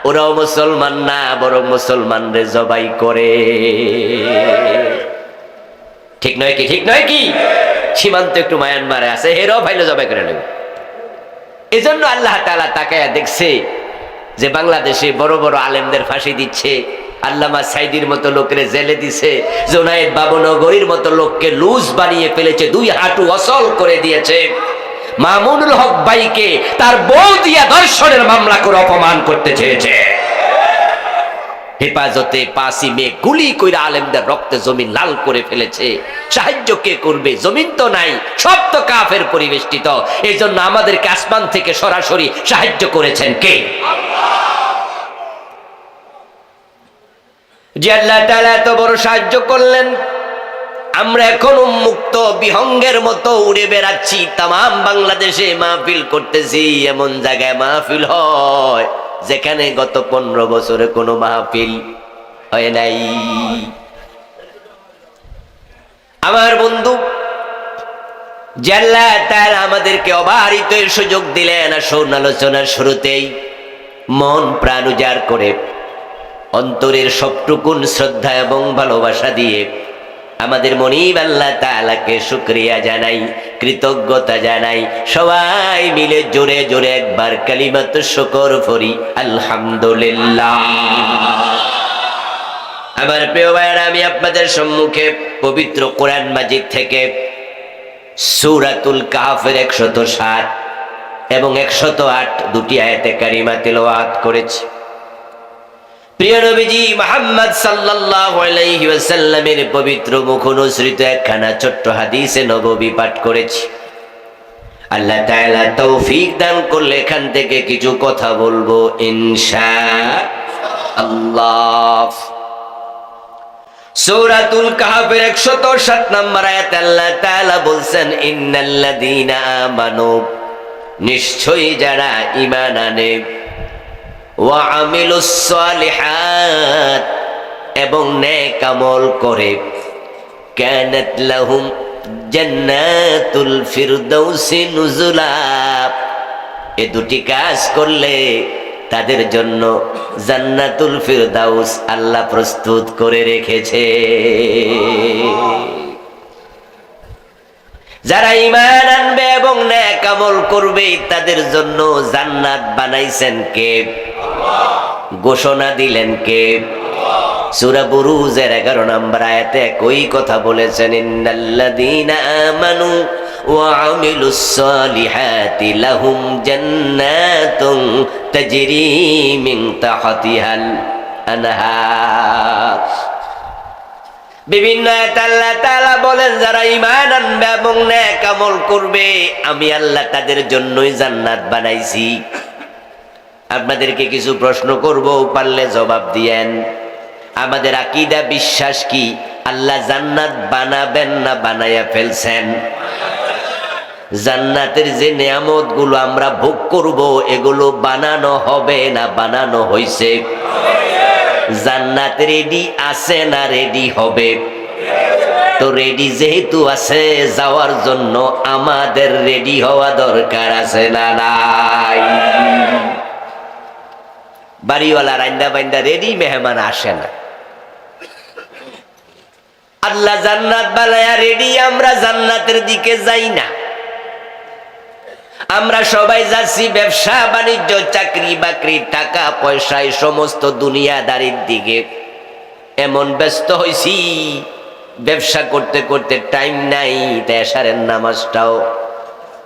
ওরাও মুসলমান না, বরং মুসলমানদের জবাই করে। ঠিক নয় কি? ঠিক নয় কি? সীমান্ত একটু মায়ানমারে আছে, হেরাও ভাইলে জবাই করে নেবে। এই জন্য আল্লাহ তাআলা তাকায়া দেখছে যে বাংলাদেশে বড় বড় আলেমদের ফাঁসি দিচ্ছে, আল্লামা সাইদির মতো লোকের জেলে দিছে, জোনায়েদ বাবুনগরীর মতো লোককে লুজ বানিয়ে ফেলেছে, 2 হাঁটু অচল করে দিয়েছে। মামুনুল হক ভাইকে তার বউ দিয়া ধর্ষণের মামলা করে অপমান করতে চেয়েছে। হেফাজতে 5ই মে গুলি কইরা আলেমদের রক্তে জমিন লাল করে ফেলেছে। সাহায্য কে করবে? জমিন তো নাই, সব তো কাফের পরিবেষ্টিত। এই জন্য আমাদেরকে আসমান থেকে সরাসরি সাহায্য করেছেন কে? যে আল্লাহ তাআলা এত বড় সাহায্য করলেন, আমরা এখন উন্মুক্ত বিহঙ্গের মতো উড়ে বেড়াচ্ছি, তাম বাংলাদেশে মাহফিল করতেছি। এমন জায়গায় মাহফিল হয় যেখানে গত 15 বছরে কোনো মাহফিল হয় নাই। আমার বন্ধু, যে আল্লাহ তাআলা আমাদেরকে অবারিত সুযোগ দিলেন, আসুন আলোচনার শুরুতেই মন প্রাণ উজাড় করে, অন্তরের সবটুকুন শ্রদ্ধা এবং ভালোবাসা দিয়ে আমাদের মনিব আল্লাহ তাআলাকে শুকরিয়া জানাই, কৃতজ্ঞতা জানাই। সবাই মিলে জোরে জোরে একবার কালিমাত শুকর পড়ি, আলহামদুলিল্লাহ। আমার প্রিয় ভাইরা, আমি আপনাদের সম্মুখে পবিত্র কোরআন মাজিদ থেকে সূরাতুল কাহফের 107 এবং 108 দুটি আয়াতে কারিমা তিলাওয়াত করেছি। প্রিয় নবীজি মুহাম্মদ সাল্লাল্লাহু আলাইহি ওয়াসাল্লামের পবিত্র মুখ অনুসৃত একখানা ছোট্ট হাদিসে নববী পাঠ করেছি। আল্লাহ তাআলা তৌফিক দান করলে এখান থেকে কিছু কথা বলবো ইনশাআল্লাহ। সূরাতুল কাহফের 107 নম্বর আয়াতে আল্লাহ তাআলা বলছেন, ইন্নাল্লাযীনা আমানু, নিশ্চয়ই যারা ঈমান আনে, ওয়া আমিলুস সালিহাত, এবং নেক আমল করে, কানাত লাহুম জান্নাতুল ফিরদাউসি নুজুলা, এই দুটি কাজ করলে তাদের জন্য জান্নাতুল ফিরদাউস আল্লাহ প্রস্তুত করে রেখেছে। যারা ঈমান আনবে এবং নেক আমল করবে তাদের জন্য জান্নাত বানাইছেন কে? ঘোষণা দিলেন কে? সূরা বুরুজের 11 নম্বর আয়াতে একই কথা বলেছেন, ইন্নাল্লাযীনা আমানু ওয়া আমিলুস সালিহাতি লাহুম জান্নাতুন তাজরি মিন তাহতিহাল আনহার। বিভিন্ন আয়াতে আল্লাহ তাআলা বলেন, যারা ঈমান আনবে এবং নেক আমল করবে আমি আল্লাহ তাদের জন্যই জান্নাত বানাইছি। আপনাদেরকে কিছু প্রশ্ন করব, পারলে জবাব দিয়েন। আমাদের আকীদা বিশ্বাস কি? আল্লাহ জান্নাত বানাবেন না বানাইয়া ফেলছেন? জান্নাতের যে নিয়ামত গুলো আমরা ভোগ করব এগুলো বানানো হবে না বানানো হইছে? জান্নাত রেডি আছে না রেডি হবে? তো রেডি যেহেতু আছে, যাওয়ার জন্য আমাদের রেডি হওয়া দরকার আছে না নাই? বাড়িওয়ালা রাইন্দা বাইন্দা রেডি, মেহমান আসে না। আল্লাহ জান্নাত বানায়া রেডি, আমরা জান্নাতের দিকে যাই না। আমরা সবাই যাচ্ছি ব্যবসা বাণিজ্য, চাকরি বাকরি, টাকা পয়সা, এই সমস্ত দুনিয়াদারির দিকে। এমন ব্যস্ত হইছি, ব্যবসা করতে করতে টাইম নাই, এশারের নামাজটাও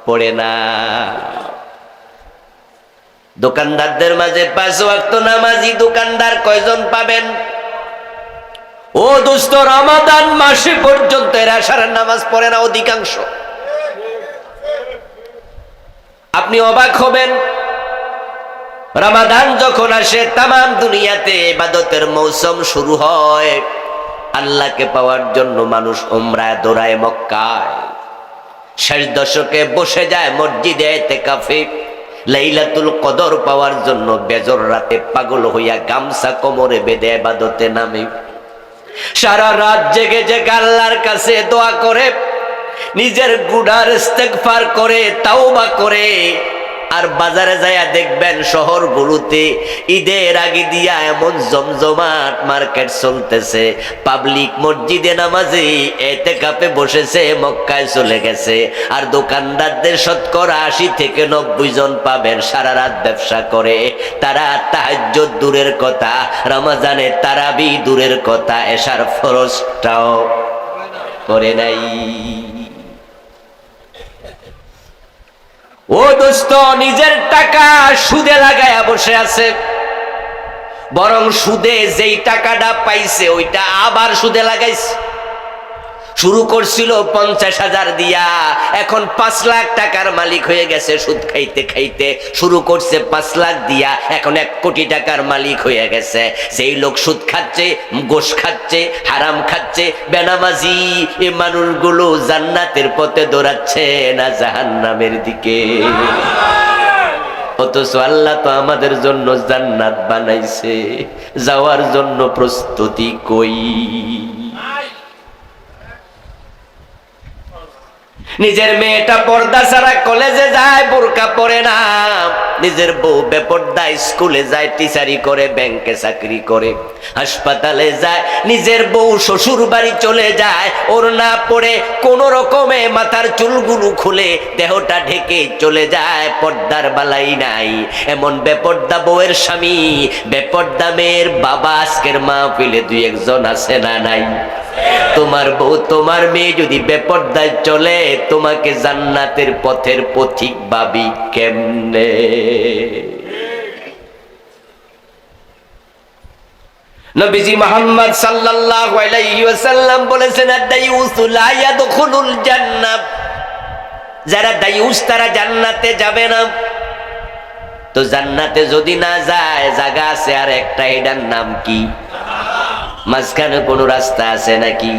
পড়ে না। দোকানদারদের মাঝে 5 ওয়াক্ত নামাজি দোকানদার কয়জন পাবেন? ও দোস্ত, রমাদান মাসে পর্যন্ত এরা এশারের নামাজ পড়ে না অধিকাংশ। আপনি অবাক হবেন, রমাদান যখন আসে তামাম দুনিয়াতে ইবাদতের মৌসুম শুরু হয়। আল্লাহকে পাওয়ার জন্য মানুষ উমরায় দৌড়ায় মক্কায়। শেষ দশকে বসে যায় মসজিদে ইতিকাফে। লাইলাতুল কদর পাওয়ার জন্য বেজর রাতে পাগল হইয়া গামছা কোমরে বেঁধে ইবাদতে নামে। সারা রাত জেগে জেগে আল্লাহর কাছে দোয়া করে, নিজের গুনার ইস্তেগফার করে, তাওবা করে। আর বাজারে যায়া দেখবেন শহরগুলোতে ঈদের আগে দিয়া এমন জমজমাট মার্কেট চলতেছে, পাবলিক মসজিদে নামাজে ইতিকাফে বসেছে, মক্কায় চলে গেছে। আর দোকানদারদের শতকরা 80 থেকে 90 জন পাবেন সারা রাত ব্যবসা করে। তারা তাহাজ্জুদ দূরের কথা, রমজানে তারাবি দূরের কথা, এশার ফরজটাও করে নাই। ও দোস্ত, নিজের টাকা সুদে লাগায়া বসে আছে, বরং সুদে যেই টাকাটা পাইছে ওইটা আবার সুদে লাগাইছে। শুরু করছিল 50,000 দিয়া, এখন 5 লাখ টাকার মালিক হয়ে গেছে। সুদ খাইতে খাইতে শুরু করছে 5 লাখ দিয়া, এখন 1 কোটি টাকার মালিক হয়ে গেছে। যেই লোক সুদ খাচ্ছে, গোশ খাচ্ছে, হারাম খাচ্ছে, বেনামাজি, এই মানুষগুলো জান্নাতের পথে দৌড়াচ্ছে না জাহান্নামের দিকে? অথচ আল্লাহ তো আমাদের জন্য জান্নাত বানাইছে, যাওয়ার জন্য প্রস্তুতি কই? নিজের মেয়েটা পর্দা ছাড়া কলেজে যায়, বোরকা পরে না। নিজের বউ বেপর্দায় স্কুলে যায়, টিচারি করে, ব্যাংকে চাকরি করে, হাসপাতালে যায়। নিজের বউ শ্বশুর বাড়ি চলে যায়, ওড়না পরে কোন রকমে মাথার চুলগুলো খুলে দেহটা ঢেকে চলে যায়, পর্দার বালাই নাই। এমন বেপর্দা বউয়ের স্বামী, বেপর্দা মেয়ের বাবা আজকের মাহফিলে 2-1 জন আছে না নাই? তোমার বউ, তোমার মেয়ে যদি বেপর্দায় চলে, তোমাকে জান্নাতের পথের পথিক ভাবি কেমনে? নবীজি মুহাম্মদ সাল্লাল্লাহু আলাইহি ওয়াসাল্লাম বলেছেন, আদ-দায়ুসু লা ইয়াদখুলুল জান্নাহ। যারা দায়ুস তারা জান্নাতে যাবে না। তো জান্নাতে যদি না যায়, জায়গা আছে আর একটা, এটার নাম কি? মাঝখানে কোন রাস্তা আছে নাকি?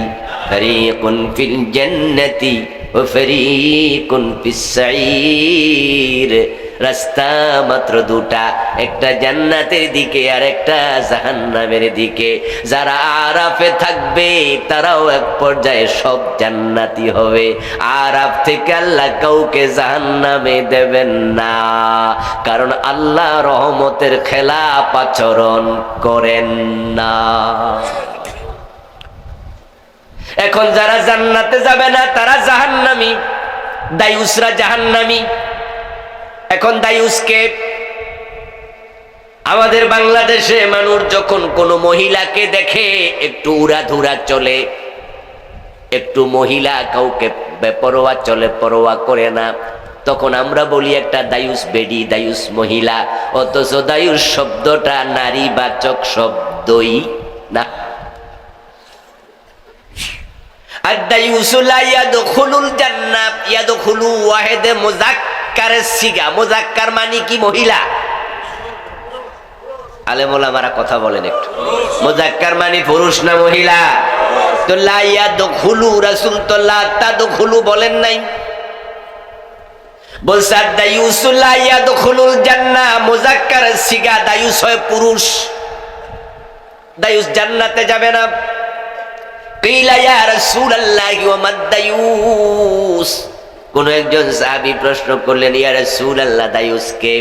ফারিকুন ফিল জান্নাতি ওয়া ফারিকুন ফিস সাঈর। রাস্তা মাত্র দুটা, একটা জান্নাতের দিকে আর একটা জাহান্নামের দিকে। যারা আরাফে থাকবে তারাও এক পর্যায়ে সব জান্নাতি হবে। আরাফ থেকে আল্লাহ কাউকে জাহান্নামে দেবেন না, কারণ আল্লাহ রহমতের খেলাপ আচরণ করেন না। এখন যারা জান্নাতে যাবে না তারা জাহান্নামী, দায়ুসরা জাহান্নামী। এখন দায়ুসকে, আমাদের বাংলাদেশে মানুষ যখন কোনো মহিলাকে দেখে একটু উড়াধুরা চলে, একটু মহিলা কাউকে বেপরোয়া চলে, পরোয়া করে না, তখন আমরা বলি একটা দায়ুস বেডি, দায়ুস মহিলা। অথচ দায়ুস শব্দটা নারীবাচক শব্দই না। আদ-দায়ুসু লা ইয়াদখুলুল জান্নাহ, ইয়াদখুলু ওয়াহিদে মুযাক্কারের সিগা। মুযাক্কার মানে কি? মহিলা। আলেম ওলামারা কথা বলেন একটু, মুযাক্কার মানে পুরুষ না মহিলা? তো লা ইয়াদখুলু, রাসূল তো লা তাদখুলু বলেন নাই, বলছে দায়ুস লা ইয়াদখুলুল জান্নাহ, মুযাক্কার সিগা, দায়ুস হয় পুরুষ, দায়ুস জান্নাতে যাবে না। কিলা ইয়া রাসূলুল্লাহি ওয়া মাদ দায়ুস, কোন একজন সাহাবী প্রশ্ন করলেন, ইয়া রাসূলুল্লাহ দায়ুস কে?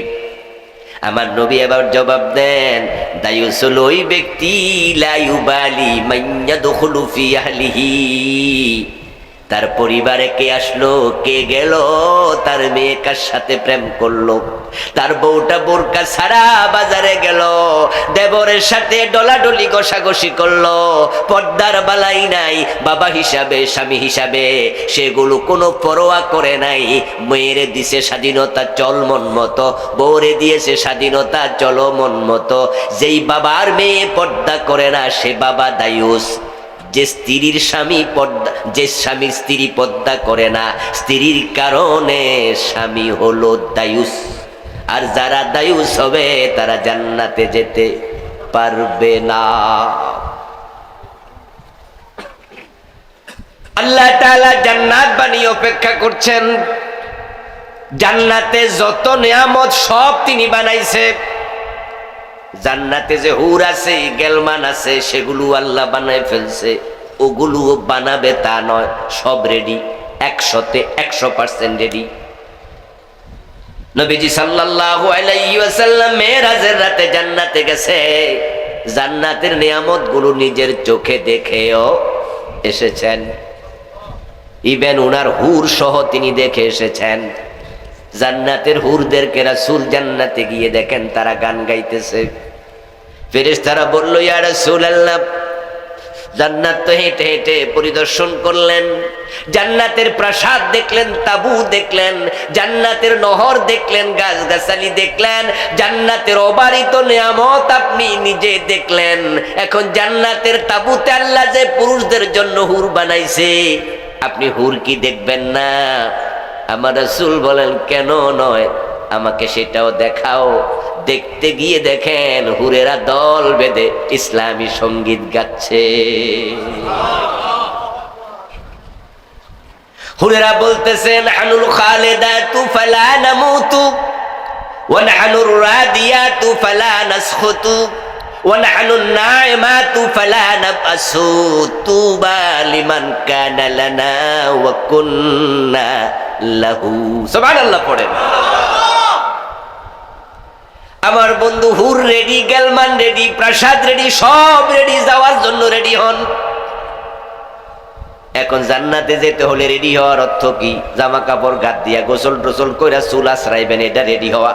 আমার নবী এবার জবাব দেন, দায়ুস হলো ওই ব্যক্তি লা ইউবালি মান ইয়াদখুলু ফি আহলিহি, তার পরিবারে কে আসলো কে গেল, তার মেয়ে কার সাথে প্রেম করলো, তার বউটা বোরকা ছাড়া বাজারে গেল, দেবরের সাথে ডলাডলি ঘষাঘষি করলো, পর্দার বালাই নাই, বাবা হিসাবে স্বামী হিসাবে সেগুলো কোনো পরোয়া করে নাই, মেয়েরে দিছে স্বাধীনতা চল মন মতো, বউরে দিয়েছে স্বাধীনতা চলো মন মতো। যেই বাবার মেয়ে পর্দা করে না সে বাবা দায়ুস। যে স্ত্রীর স্বামী পর্দা, যে স্বামীর স্ত্রী পর্দা করে না, স্ত্রীর কারণে স্বামী হলো দায়ুস। আর যারা দায়ুস হবে তারা জান্নাতে যেতে পারবে না। আল্লাহ তাআলা জান্নাত বানিয়ে অপেক্ষা করছেন, জান্নাতে যত নিয়ামত সব তিনি বানাইছে। জান্নাতে যে হুর আছে, গেলমান আছে, সেগুলো আল্লাহ বানায় ফেলছে, ওগুলো বানাবে তা নয়, সব রেডি, 100% রেডি। নবীজি সাল্লাল্লাহু আলাইহি ওয়াসাল্লাম মেরাজের রাতে জান্নাতে গেছে, জান্নাতের নিয়ামত গুলো নিজের চোখে দেখেও এসেছেন, ইভেন উনার হুর সহ তিনি দেখে এসেছেন। জান্নাতের হুরদেরকে রাসূল জান্নাতে গিয়ে দেখেন তারা গান গাইতেছে। ফেরেশতারা বলল, ইয়া রাসূলুল্লাহ, জান্নাত তো হেঁটে হেঁটে পরিদর্শন করলেন, জান্নাতের প্রাসাদ দেখলেন, তাবু দেখলেন, জান্নাতের নহর দেখলেন, গাছগাছালি দেখলেন, জান্নাতের অবারিত নিয়ামত আপনি নিজে দেখলেন। এখন জান্নাতের তাবুতে আল্লাহ যে পুরুষদের জন্য হুর বানাইছে, আপনি হুর কি দেখবেন না? আমার রাসূল বলেন, কেন নয়, আমাকে সেটাও দেখাও। দেখতে গিয়ে দেখেন হুরেরা দল বেঁধে ইসলামী সঙ্গীত গাচ্ছে। হুরেরা বলতেছেন, নাহনুল খালিদাতু ফালা নামুতু ওয়া নাহনুর রাদিয়াতু ফালা নাসখুতু ওয়া নাহনুন নাইমাতু ফালা নাবআসু তুবা লিমান কানা লানা ওয়া কুন্না লাহু। সুবহানাল্লাহ পড়েন। আমার বন্ধু হুর রেডি, গেলমান রেডি, প্রাসাদ রেডি, সব রেডি, যাওয়ার জন্য রেডি হন। এখন জান্নাতে যেতে হলে রেডি হওয়ার অর্থ কি? জামা কাপড় গাদ দিয়া গোসল টোসল কইরা চুল আশ্রাইবেন, এটা রেডি হওয়া?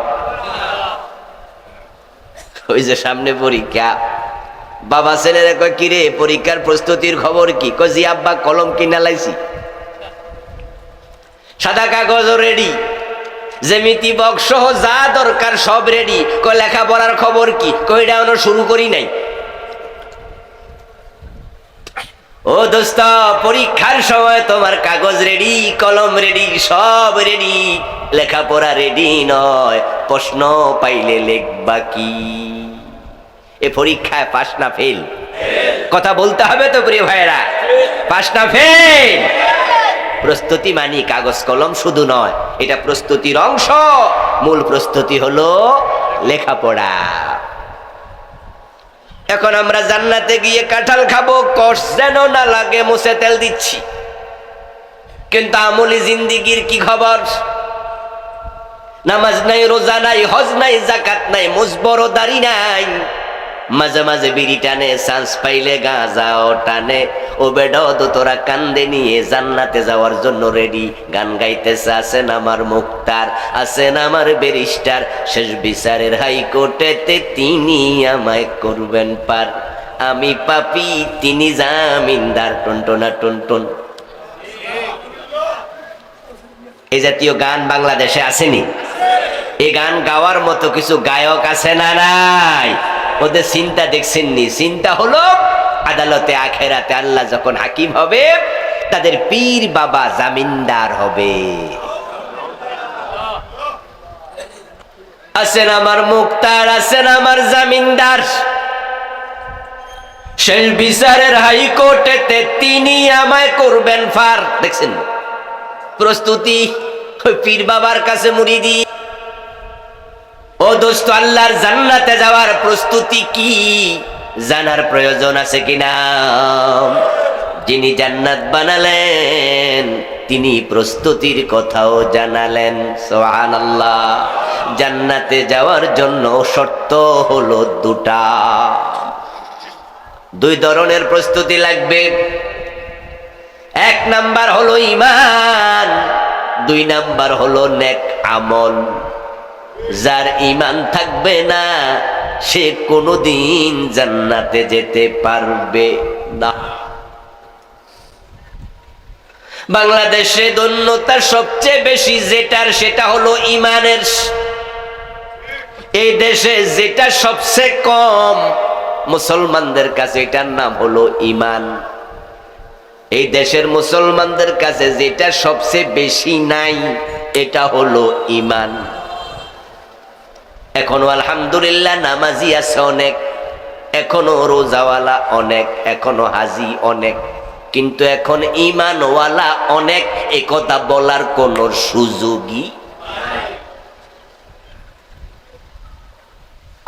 ওই যে সামনে পরীক্ষা, বাবা ছেলেরা কয়, কিরে পরীক্ষার প্রস্তুতির খবর কি? কয়, জি আব্বা কলম কিনা লাইছি, সাদা কাগজও রেডি, জ্যামিতি বক্স সহ যা দরকার সব রেডি। কয় লেখাপড়ার খবর কি? কয় এটা এখনো শুরু করি নাই। ও দোস্ত, পরীক্ষার সময় তোমার কাগজ রেডি, কলম রেডি, সব রেডি, লেখাপড়া রেডি নয়, প্রশ্ন পাইলে লিখবা কি? এ পরীক্ষায় পাস না ফেল? কথা বলতে হবে তো প্রিয় ভাইরা, পাস না ফেল? প্রস্তুতি মানি কাগজ কলম শুধু নয়, এটা প্রস্তুতির অংশ। মূল প্রস্তুতি হলো লেখাপড়া। এখন আমরা জান্নাতে গিয়ে কাঁঠাল খাবো, কষ্ট যেন না লাগে, মুছে তেল দিচ্ছি, কিন্তু আমলি জিন্দিগির কি খবর? নামাজ নাই, রোজা নাই, হজ নাই, যাকাত নাই, মুজবর দাড়ি নাই, মাঝে মাঝে বিড়ি টানে, চান্স পাইলে গাঁজাও টানে। ও বেডা তো তোরা কান্দে নিয়ে জান্নাতে যাওয়ার জন্য রেডি, গান গাইতেছে, আছেন আমার মুক্তার, আছেন আমার ব্যারিস্টার, শেষ বিচারের হাইকোর্টেতে তিনি আমায় করবেন পার, আমি পাপী তিনি জামিনদার, টুনটুনা টুনটুন। এই জাতীয় গান বাংলাদেশে আসেনি? এই গান গাওয়ার মতো কিছু গায়ক আছে না নাই? ওদের চিন্তা দেখছেননি? চিন্তা হলো আদালতে আখেরাতে আল্লাহ যখন হাকিম হবে, তাদের পীর বাবা জামিনদার হবে। আছেন আমার মুক্তার, আছেন আমার জামিনদার, শেষ বিচারের হাইকোর্টেতে তিনি আমায় করবেন ফার। দেখছেন প্রস্তুতি, ওই পীর বাবার কাছে মুরিদি। ও দোস্ত, আল্লাহর জান্নাতে যাওয়ার প্রস্তুতি কি জানার প্রয়োজন আছে কিনা? যিনি জান্নাত বানালেন তিনি প্রস্তুতির কথাও জানালেন। সুবহানাল্লাহ। জান্নাতে যাওয়ার জন্য শর্ত হলো দুটা। দুই ধরনের প্রস্তুতি লাগবে। এক নাম্বার হলো ঈমান, দুই নাম্বার হলো নেক আমল। যার ঈমান থাকবে না সে কোনোদিন জান্নাতে যেতে পারবে না। বাংলাদেশে দৈন্যতা সবচেয়ে বেশি যেটার, সেটা হলো ঈমানের। এই দেশে যেটা সবচেয়ে কম মুসলমানদের কাছে, এটার নাম হলো ঈমান। এই দেশের মুসলমানদের কাছে যেটা সবচেয়ে বেশি নাই, এটা হলো ঈমান। এখনো আলহামদুলিল্লাহ নামাজি আছে অনেক, এখনো রোজাওয়ালা অনেক, এখনো হাজি অনেক, কিন্তু এখন ঈমানওয়ালা অনেক, একথা বলার কোনো সুযোগই।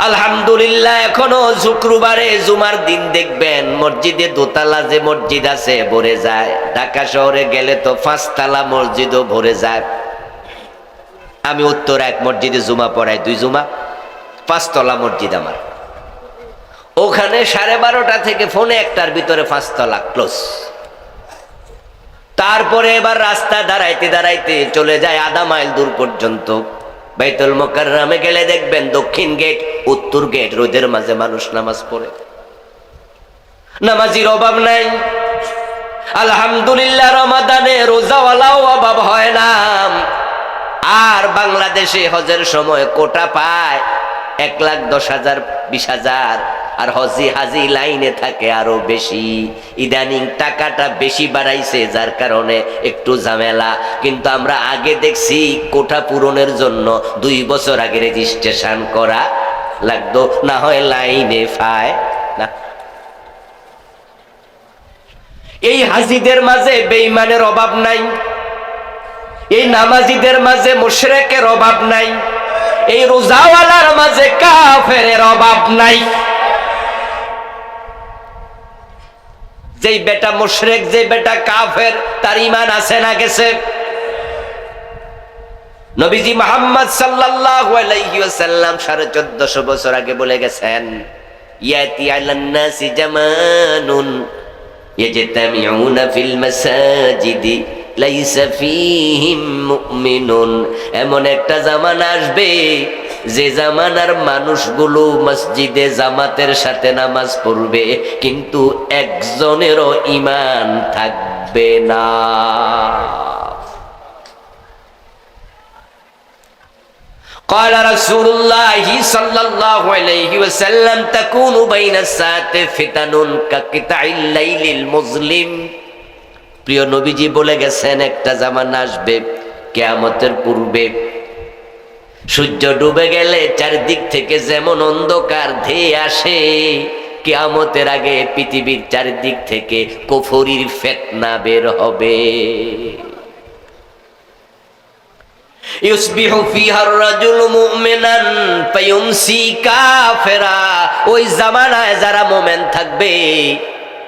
আলহামদুলিল্লাহ এখনো শুক্রবারে জুমার দিন দেখবেন মসজিদে দোতলা যে মসজিদ আছে ভরে যায়। ঢাকা শহরে গেলে তো 5 তালা মসজিদও ভরে যায়। আমি উত্তর এক মসজিদে জুমা পড়াই, 2 জুমা, 5 তলা মসজিদ আমার। ওখানে 12:30 থেকে ফোনে 1টার ভিতরে 5 তলা ক্লোজ। তারপরে এবার রাস্তা দাঁড়াইতে দাঁড়াইতে চলে যায় আধা মাইল দূর পর্যন্ত। বাইতুল মুকাররমে গেলে দেখবেন দক্ষিণ গেট, উত্তর গেট, রোদের মাঝে মানুষ নামাজ পড়ে। নামাজির অভাব নাই আলহামদুলিল্লাহ। রমাদানে রোজাওয়ালাও অভাব হয় না। আর বাংলাদেশে হজের সময় কোটা পায় 1,10,000 20,000, আর হাজি লাইনে থাকে আরো বেশি। ইদানিং টাকাটা বেশি বাড়াইছে, যার কারণে একটু ঝামেলা। কিন্তু আমরা আগে দেখছি কোটা পূরণের জন্য 2 বছর আগে রেজিস্ট্রেশন করা লাগতো, না হয় লাইনে পায় না। এই হাজিদের মাঝে বেঈমানের অভাব নাই, এই নামাজিদের মাঝে মুশরিকের অভাব নাই, এই রোজাওয়ালার মাঝে কাফেরের অভাব নাই। যেই বেটা মুশরিক, যে বেটা কাফের, তার ঈমান আছে না গেছে? নবীজি মুহাম্মদ সাল্লাল্লাহু আলাইহি ওয়াসাল্লাম 1450 বছর আগে বলে গেছেন, ইয়াতি আলান নাসি জামানুন ইয়াজতামিউনা ফিল মাসাজিদি লাইসা ফীহিম মুমিনুন। এমন একটা জামানা আসবে যে জামানার মানুষগুলো মসজিদে জামাতের সাথে নামাজ পড়বে, কিন্তু একজনেরও ঈমান থাকবে না। قال رسول الله صلى الله عليه وسلم تكون بين الساعة فتن كقطع الليل المظلم। প্রিয় নবীজি বলে গেছেন একটা জামানা আসবে কিয়ামতের পূর্বে, সূর্য ডুবে গেলে চারদিক থেকে যেমন অন্ধকার ধেয়ে আসে, কিয়ামতের আগে পৃথিবীর চারদিক থেকে কুফরির ফিতনা বের হবে। ইউসবিহু ফিহার রাজুল মুমিনান ফায়ুমসি কাফিরা। ওই জামানায় যারা মুমিন থাকবে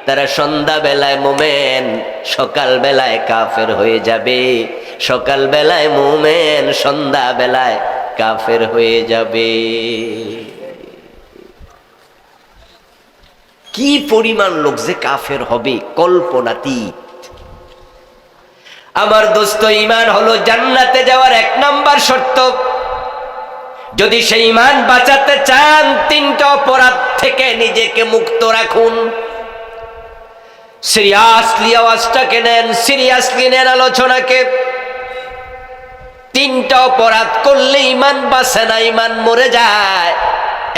তারা সন্ধ্যা বেলায় মুমিন, সকাল বেলায় কাফের হয়ে যাবে। সকাল বেলায় মুমিন, সন্ধ্যা বেলায় কাফের হয়ে যাবে। কি পরিমাণ লোক যে কাফের হবে কল্পনাতীত। আমার দোস্ত, ঈমান হলো জান্নাতে যাওয়ার 1 নাম্বার শর্ত। যদি সেই ঈমান বাঁচাতে চান 3টা অপরাধ থেকে নিজেকে মুক্ত রাখুন। সিরিয়াসলি আওয়াজটাকে নেন, সিরিয়াসলি নেন আলোচনাকে। 3টা অপরাধ করলে ঈমান বাঁচে না, ঈমান মরে যায়।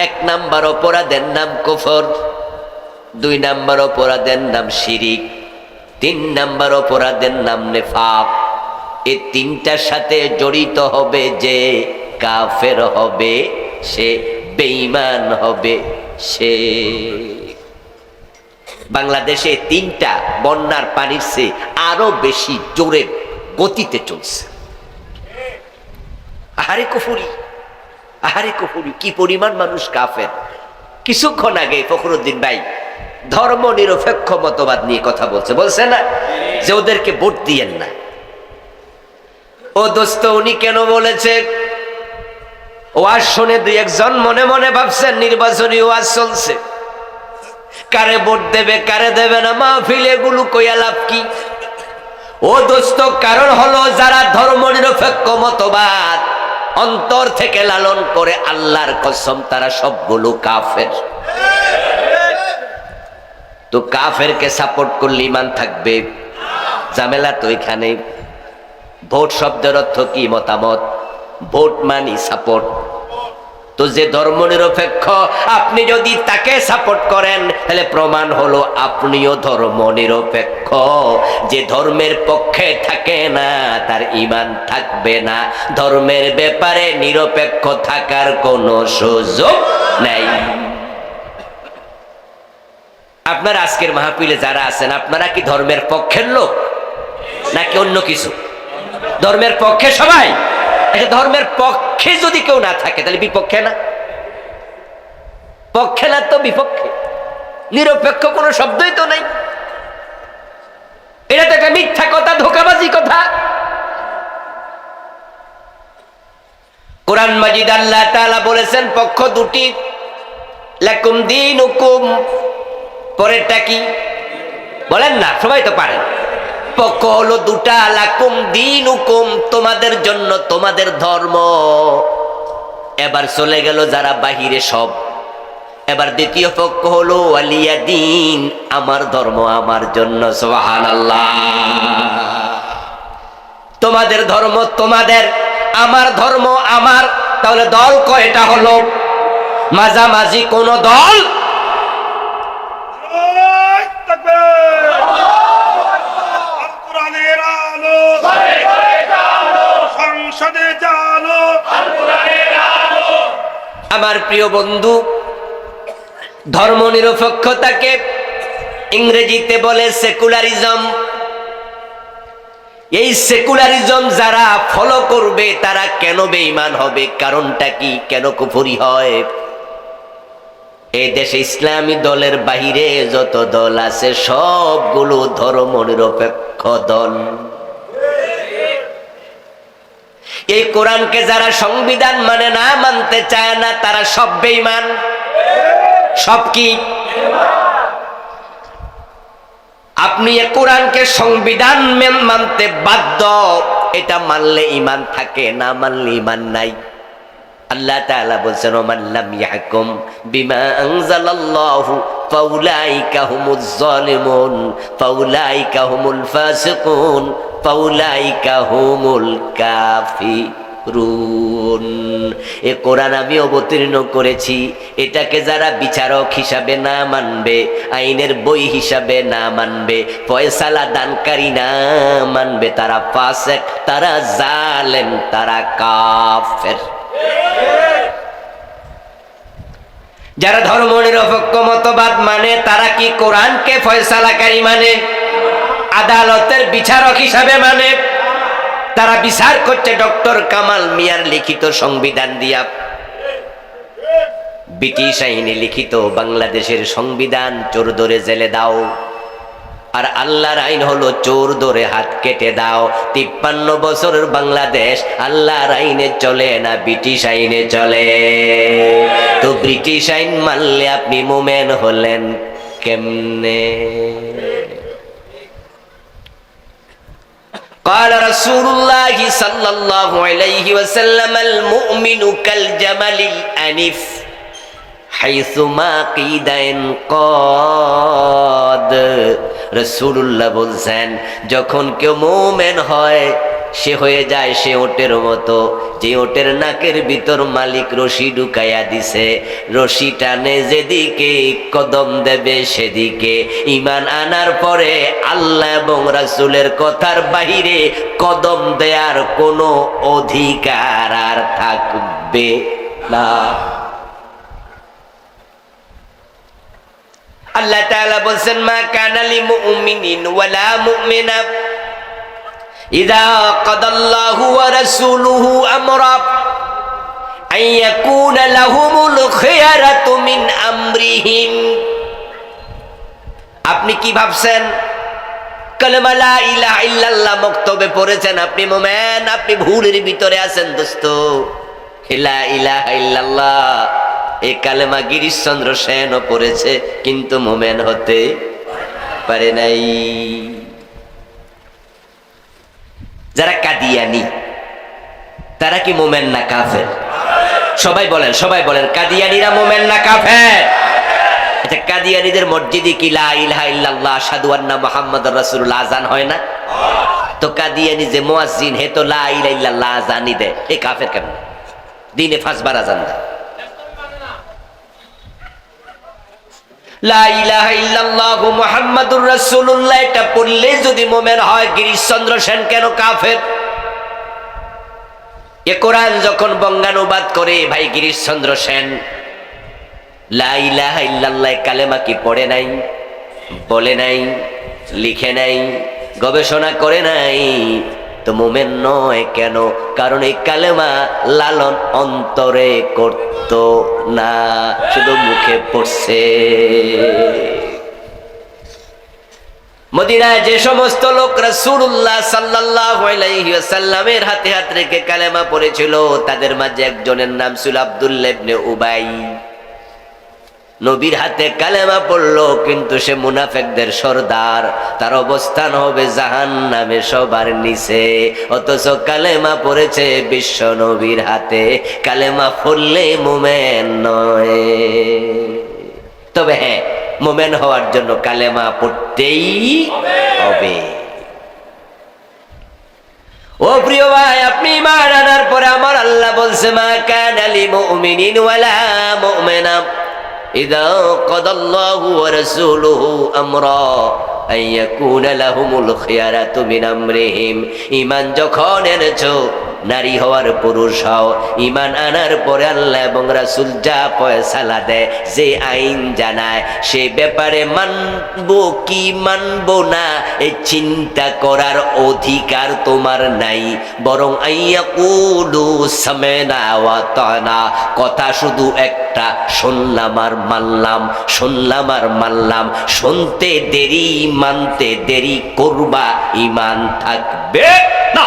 1 নাম্বার অপরাধের নাম কুফর, 2 নাম্বার অপরাধের নাম শিরিক, 3 নাম্বার অপরাধের নাম নিফাক। এই 3টার সাথে জড়িত হবে যে কাফের হবে, সে বেঈমান হবে, সে বাংলাদেশে 3টা বন্যার পানির চেয়ে আরো বেশি জোরে গতিতে চলছে। আহারে কুফরি, আহারে কুফরি, কি পরিমাণ মানুষ কাফের। কিছুক্ষণ আগে ফখরুদ্দিন ভাই ধর্ম নিরপেক্ষ মতবাদ নিয়ে কথা বলছে না যে ওদেরকে ভোট দিয়েন না। ও দোস্ত, উনি কেন বলেছে? ওয়াজ শুনে 2-1 মনে মনে ভাবছেন নির্বাচনী ওয়াজ চলছে, কারে ভোট দেবে কারে দেবে না, মাহফিলে এগুলো কইয়া লাভ কি? ও দোস্ত, কারণ হলো যারা ধর্ম নিরপেক্ষ মতবাদ অন্তর থেকে লালন করে, আল্লাহর কসম তারা সবগুলো কাফের। তো কাফেরকে সাপোর্ট করলে ইমান থাকবে? ঝামেলা তো এখানে। ভোট শব্দের অর্থ কি? মতামত। ভোট মানি সাপোর্ট। তো যে ধর্ম নিরপেক্ষ, আপনি যদি তাকে সাপোর্ট করেন তাহলে প্রমাণ হলো আপনিও ধর্ম নিরপেক্ষ। যে ধর্মের পক্ষে থাকে না তার ঈমান থাকবে না। ধর্মের ব্যাপারে নিরপেক্ষ থাকার কোনো সুযোগ নাই। আপনারা আজকের মাহফিলে যারা আছেন, আপনারা কি ধর্মের পক্ষের লোক নাকি অন্য কিছু? ধর্মের পক্ষে সবাই? ধর্মের পক্ষে যদি কেউ না থাকে তাহলে বিপক্ষে না? পক্ষে না তো বিপক্ষে। নিরপেক্ষ কোনো শব্দই তো নাই। এটা তো একটা মিথ্যা কথা, ধোঁকাবাজি কথা। কোরআন মাজিদ আল্লাহ তাআলা বলেছেন পক্ষ দুটি, লাকুম দীনুকুম। পরেরটা কি বলেন না? সবাই তো পারেন। পক্ষ হলো দুটা, লাকুম দীনুকুম, তোমাদের জন্য তোমাদের ধর্ম। এবার চলে গেল যারা বাহিরে সব। এবার দ্বিতীয় পক্ষ হলো ওয়ালিয়া দিন, আমার ধর্ম আমার জন্য। সুবহানাল্লাহ। তোমাদের ধর্ম তোমাদের, আমার ধর্ম আমার। তাহলে দল কয়টা হলো? মাঝামাঝি কোন দল? আমার প্রিয় বন্ধু, ধর্ম নিরপেক্ষতাকে ইংরেজিতে বলে সেকুলারিজম। এই সেকুলারিজম যারা ফলো করবে তারা কেন বেঈমান হবে? কারণটা কি? কেন কুফরি হয়? এই দেশে ইসলামী দলের বাহিরে যত দল আছে সবগুলো ধর্ম নিরপেক্ষ দল। এই কোরআনকে যারা সংবিধান মানে না, মানতে চায় না, তারা সব বেঈমান। সব কি? আপনি এই কোরআনকে সংবিধান মানতে বাধ্য। এটা মানলে ঈমান থাকে, না মানলে ঈমান নাই। আল্লাহ তাআলা বলেন, ওমান লাম ইয়াহকুম বিমা আনজালাল্লাহু ফাউলাইকা হুমুজ জালিমুন ফাউলাইকা হুমুল ফাসিকুন ফাউলাইকা হুমুল কাফিরুন। এ কোরআন আমি অবতীর্ণ করেছি, এটাকে যারা বিচারক হিসাবে না মানবে, আইনের বই হিসাবে না মানবে, ফয়সালা দানকারী না মানবে, তারা ফাসিক, তারা জালেম, তারা কাফের। যারা ধর্ম নিরপেক্ষ মতবাদ মানে তারা কি কোরআনকে ফয়সালাকারী মানে, আদালতের বিচারক হিসাবে মানে? তারা বিচার করছে ডক্টর কামাল মিয়ার লিখিত সংবিধান দিয়া। ব্রিটিশ আইনে লিখিত বাংলাদেশের সংবিধান, চোর ধরে জেলে দাও। আর আল্লাহর আইন হলো চোর ধরে হাত কেটে দাও। 53 বছরের বাংলাদেশ আল্লাহর আইনে চলে না, ব্রিটিশ আইনে চলে। তো ব্রিটিশ আইন মানলে আপনি মুমিন হলেন কেমনে? قال رسول الله صلى الله عليه وسلم المؤمن كالجمل الأنف حيثما قيد انقاد। রাসূলুল্লাহ বলছেন, যখন কেউ মুমিন হয় সে হয়ে যায় সে ওটের মতো, যে ওটের নাকের ভিতর মালিক রশি ঢুকাইয়া দিছে। রশি টানে যেদিকে কদম দেবে সেদিকে। ঈমান আনার পরে আল্লাহ এবং রাসূলের কথার বাহিরে কদম দেওয়ার কোনো অধিকার আর থাকবে না। আল্লাহ তাআলা বলছেন মা কানা লিল মুমিনিন ওয়ালা মুমিনা ইযা কাদাল্লাহু ওয়া রাসূলুহু আমরা আন ইয়াকুনা লাহুমুল খিয়ারাতু মিন আমরিহিম। আপনি কি ভাবছেন কালেমা লা ইলাহা ইল্লাল্লাহ মক্তবে পড়েছেন আপনি মুমিন? আপনি ভুলের ভিতরে আছেন দোস্ত। লা ইলাহা ইল্লাল্লাহ এই কালেমা গিরিশচন্দ্র সেনও পড়েছে, কিন্তু মুমিন হতে পারে নাই। যারা কাদিয়ানি তারা কি মুমিন না কাফের? সবাই বলেন, সবাই বলেন, কাদিয়ানিরা মুমিন না কাফের? আচ্ছা, কাদিয়ানীদের মসজিদে কি লা ইলাহা ইল্লাল্লাহ আশহাদু আন্না মুহাম্মাদুর রাসূলুল্লাহ আযান হয় না? তো কাদিয়ানী যে মুয়াজ্জিন হে তো লা ইলাহা ইল্লাল্লাহ আযানই দেয়, এই কাফের কেন? দিনে 5 বার আযান দেয়। লা ইলাহা ইল্লাল্লাহ মুহাম্মাদুর রাসূলুল্লাহ এটা পড়লে যদি মুমিন হয়, গিরিশচন্দ্র সেন কেন কাফের? এ কোরআন যখন বঙ্গানুবাদ করে ভাই গিরিশচন্দ্র সেন লা ইলাহা ইল্লাল্লাহ কালেমা কি পড়ে নাই, বলে নাই, লিখে নাই, গবেষণা করে নাই? তো মুমিন নয় কেন? কারণ এই কালেমা লালন অন্তরে করত না, শুধু মুখে পড়ছে। মদিনায় যে সমস্ত লোক রাসূলুল্লাহ সাল্লাল্লাহু আলাইহি ওয়াসাল্লামের হাতে হাত রেখে কালেমা পড়েছিল, তাদের মাঝে একজনের নাম ছিল আব্দুল্লাহ ইবনে উবাই। নবীর হাতে কালেমা পড়লো, কিন্তু সে মুনাফিকদের সরদার, তার অবস্থান হবে জাহান্নামে সবার নিচে। অথচ কালেমা পড়েছে বিশ্ব নবীর হাতে। কালেমা পড়লে মুমিন নয়। তবে হ্যাঁ, মুমিন হওয়ার জন্য কালেমা পড়তেই হবে। ও প্রিয় ভাই, আপনি ঈমান আনার পরে আমার আল্লাহ বলছে মা কানা লিল মুমিনিন ওয়ালা মুমিনা ইযা কাদাল্লাহু ওয়া রাসূলুহু আমরা আন ইয়াকুনা লাহুমুল খিয়ারাতু মিন আমরিহিম। ঈমান যখন এনেছো, নারী হওয়ার পুরুষ হও, ঈমান আনার পরে আল্লাহ এবং রাসূল যা ফয়সালা দেয়, যে আইন জানায়, সে ব্যাপারে মানবো কি মানবো না এই চিন্তা করার অধিকার তোমার নাই। বরং আইয়াকুলু সামিনা ওয়া আতানা, কথা শুধু একটা, শুনলাম আর মানলাম, শুনলাম আর মানলাম। শুনতে দেরি, মানতে দেরি করবা, ঈমান থাকবে না।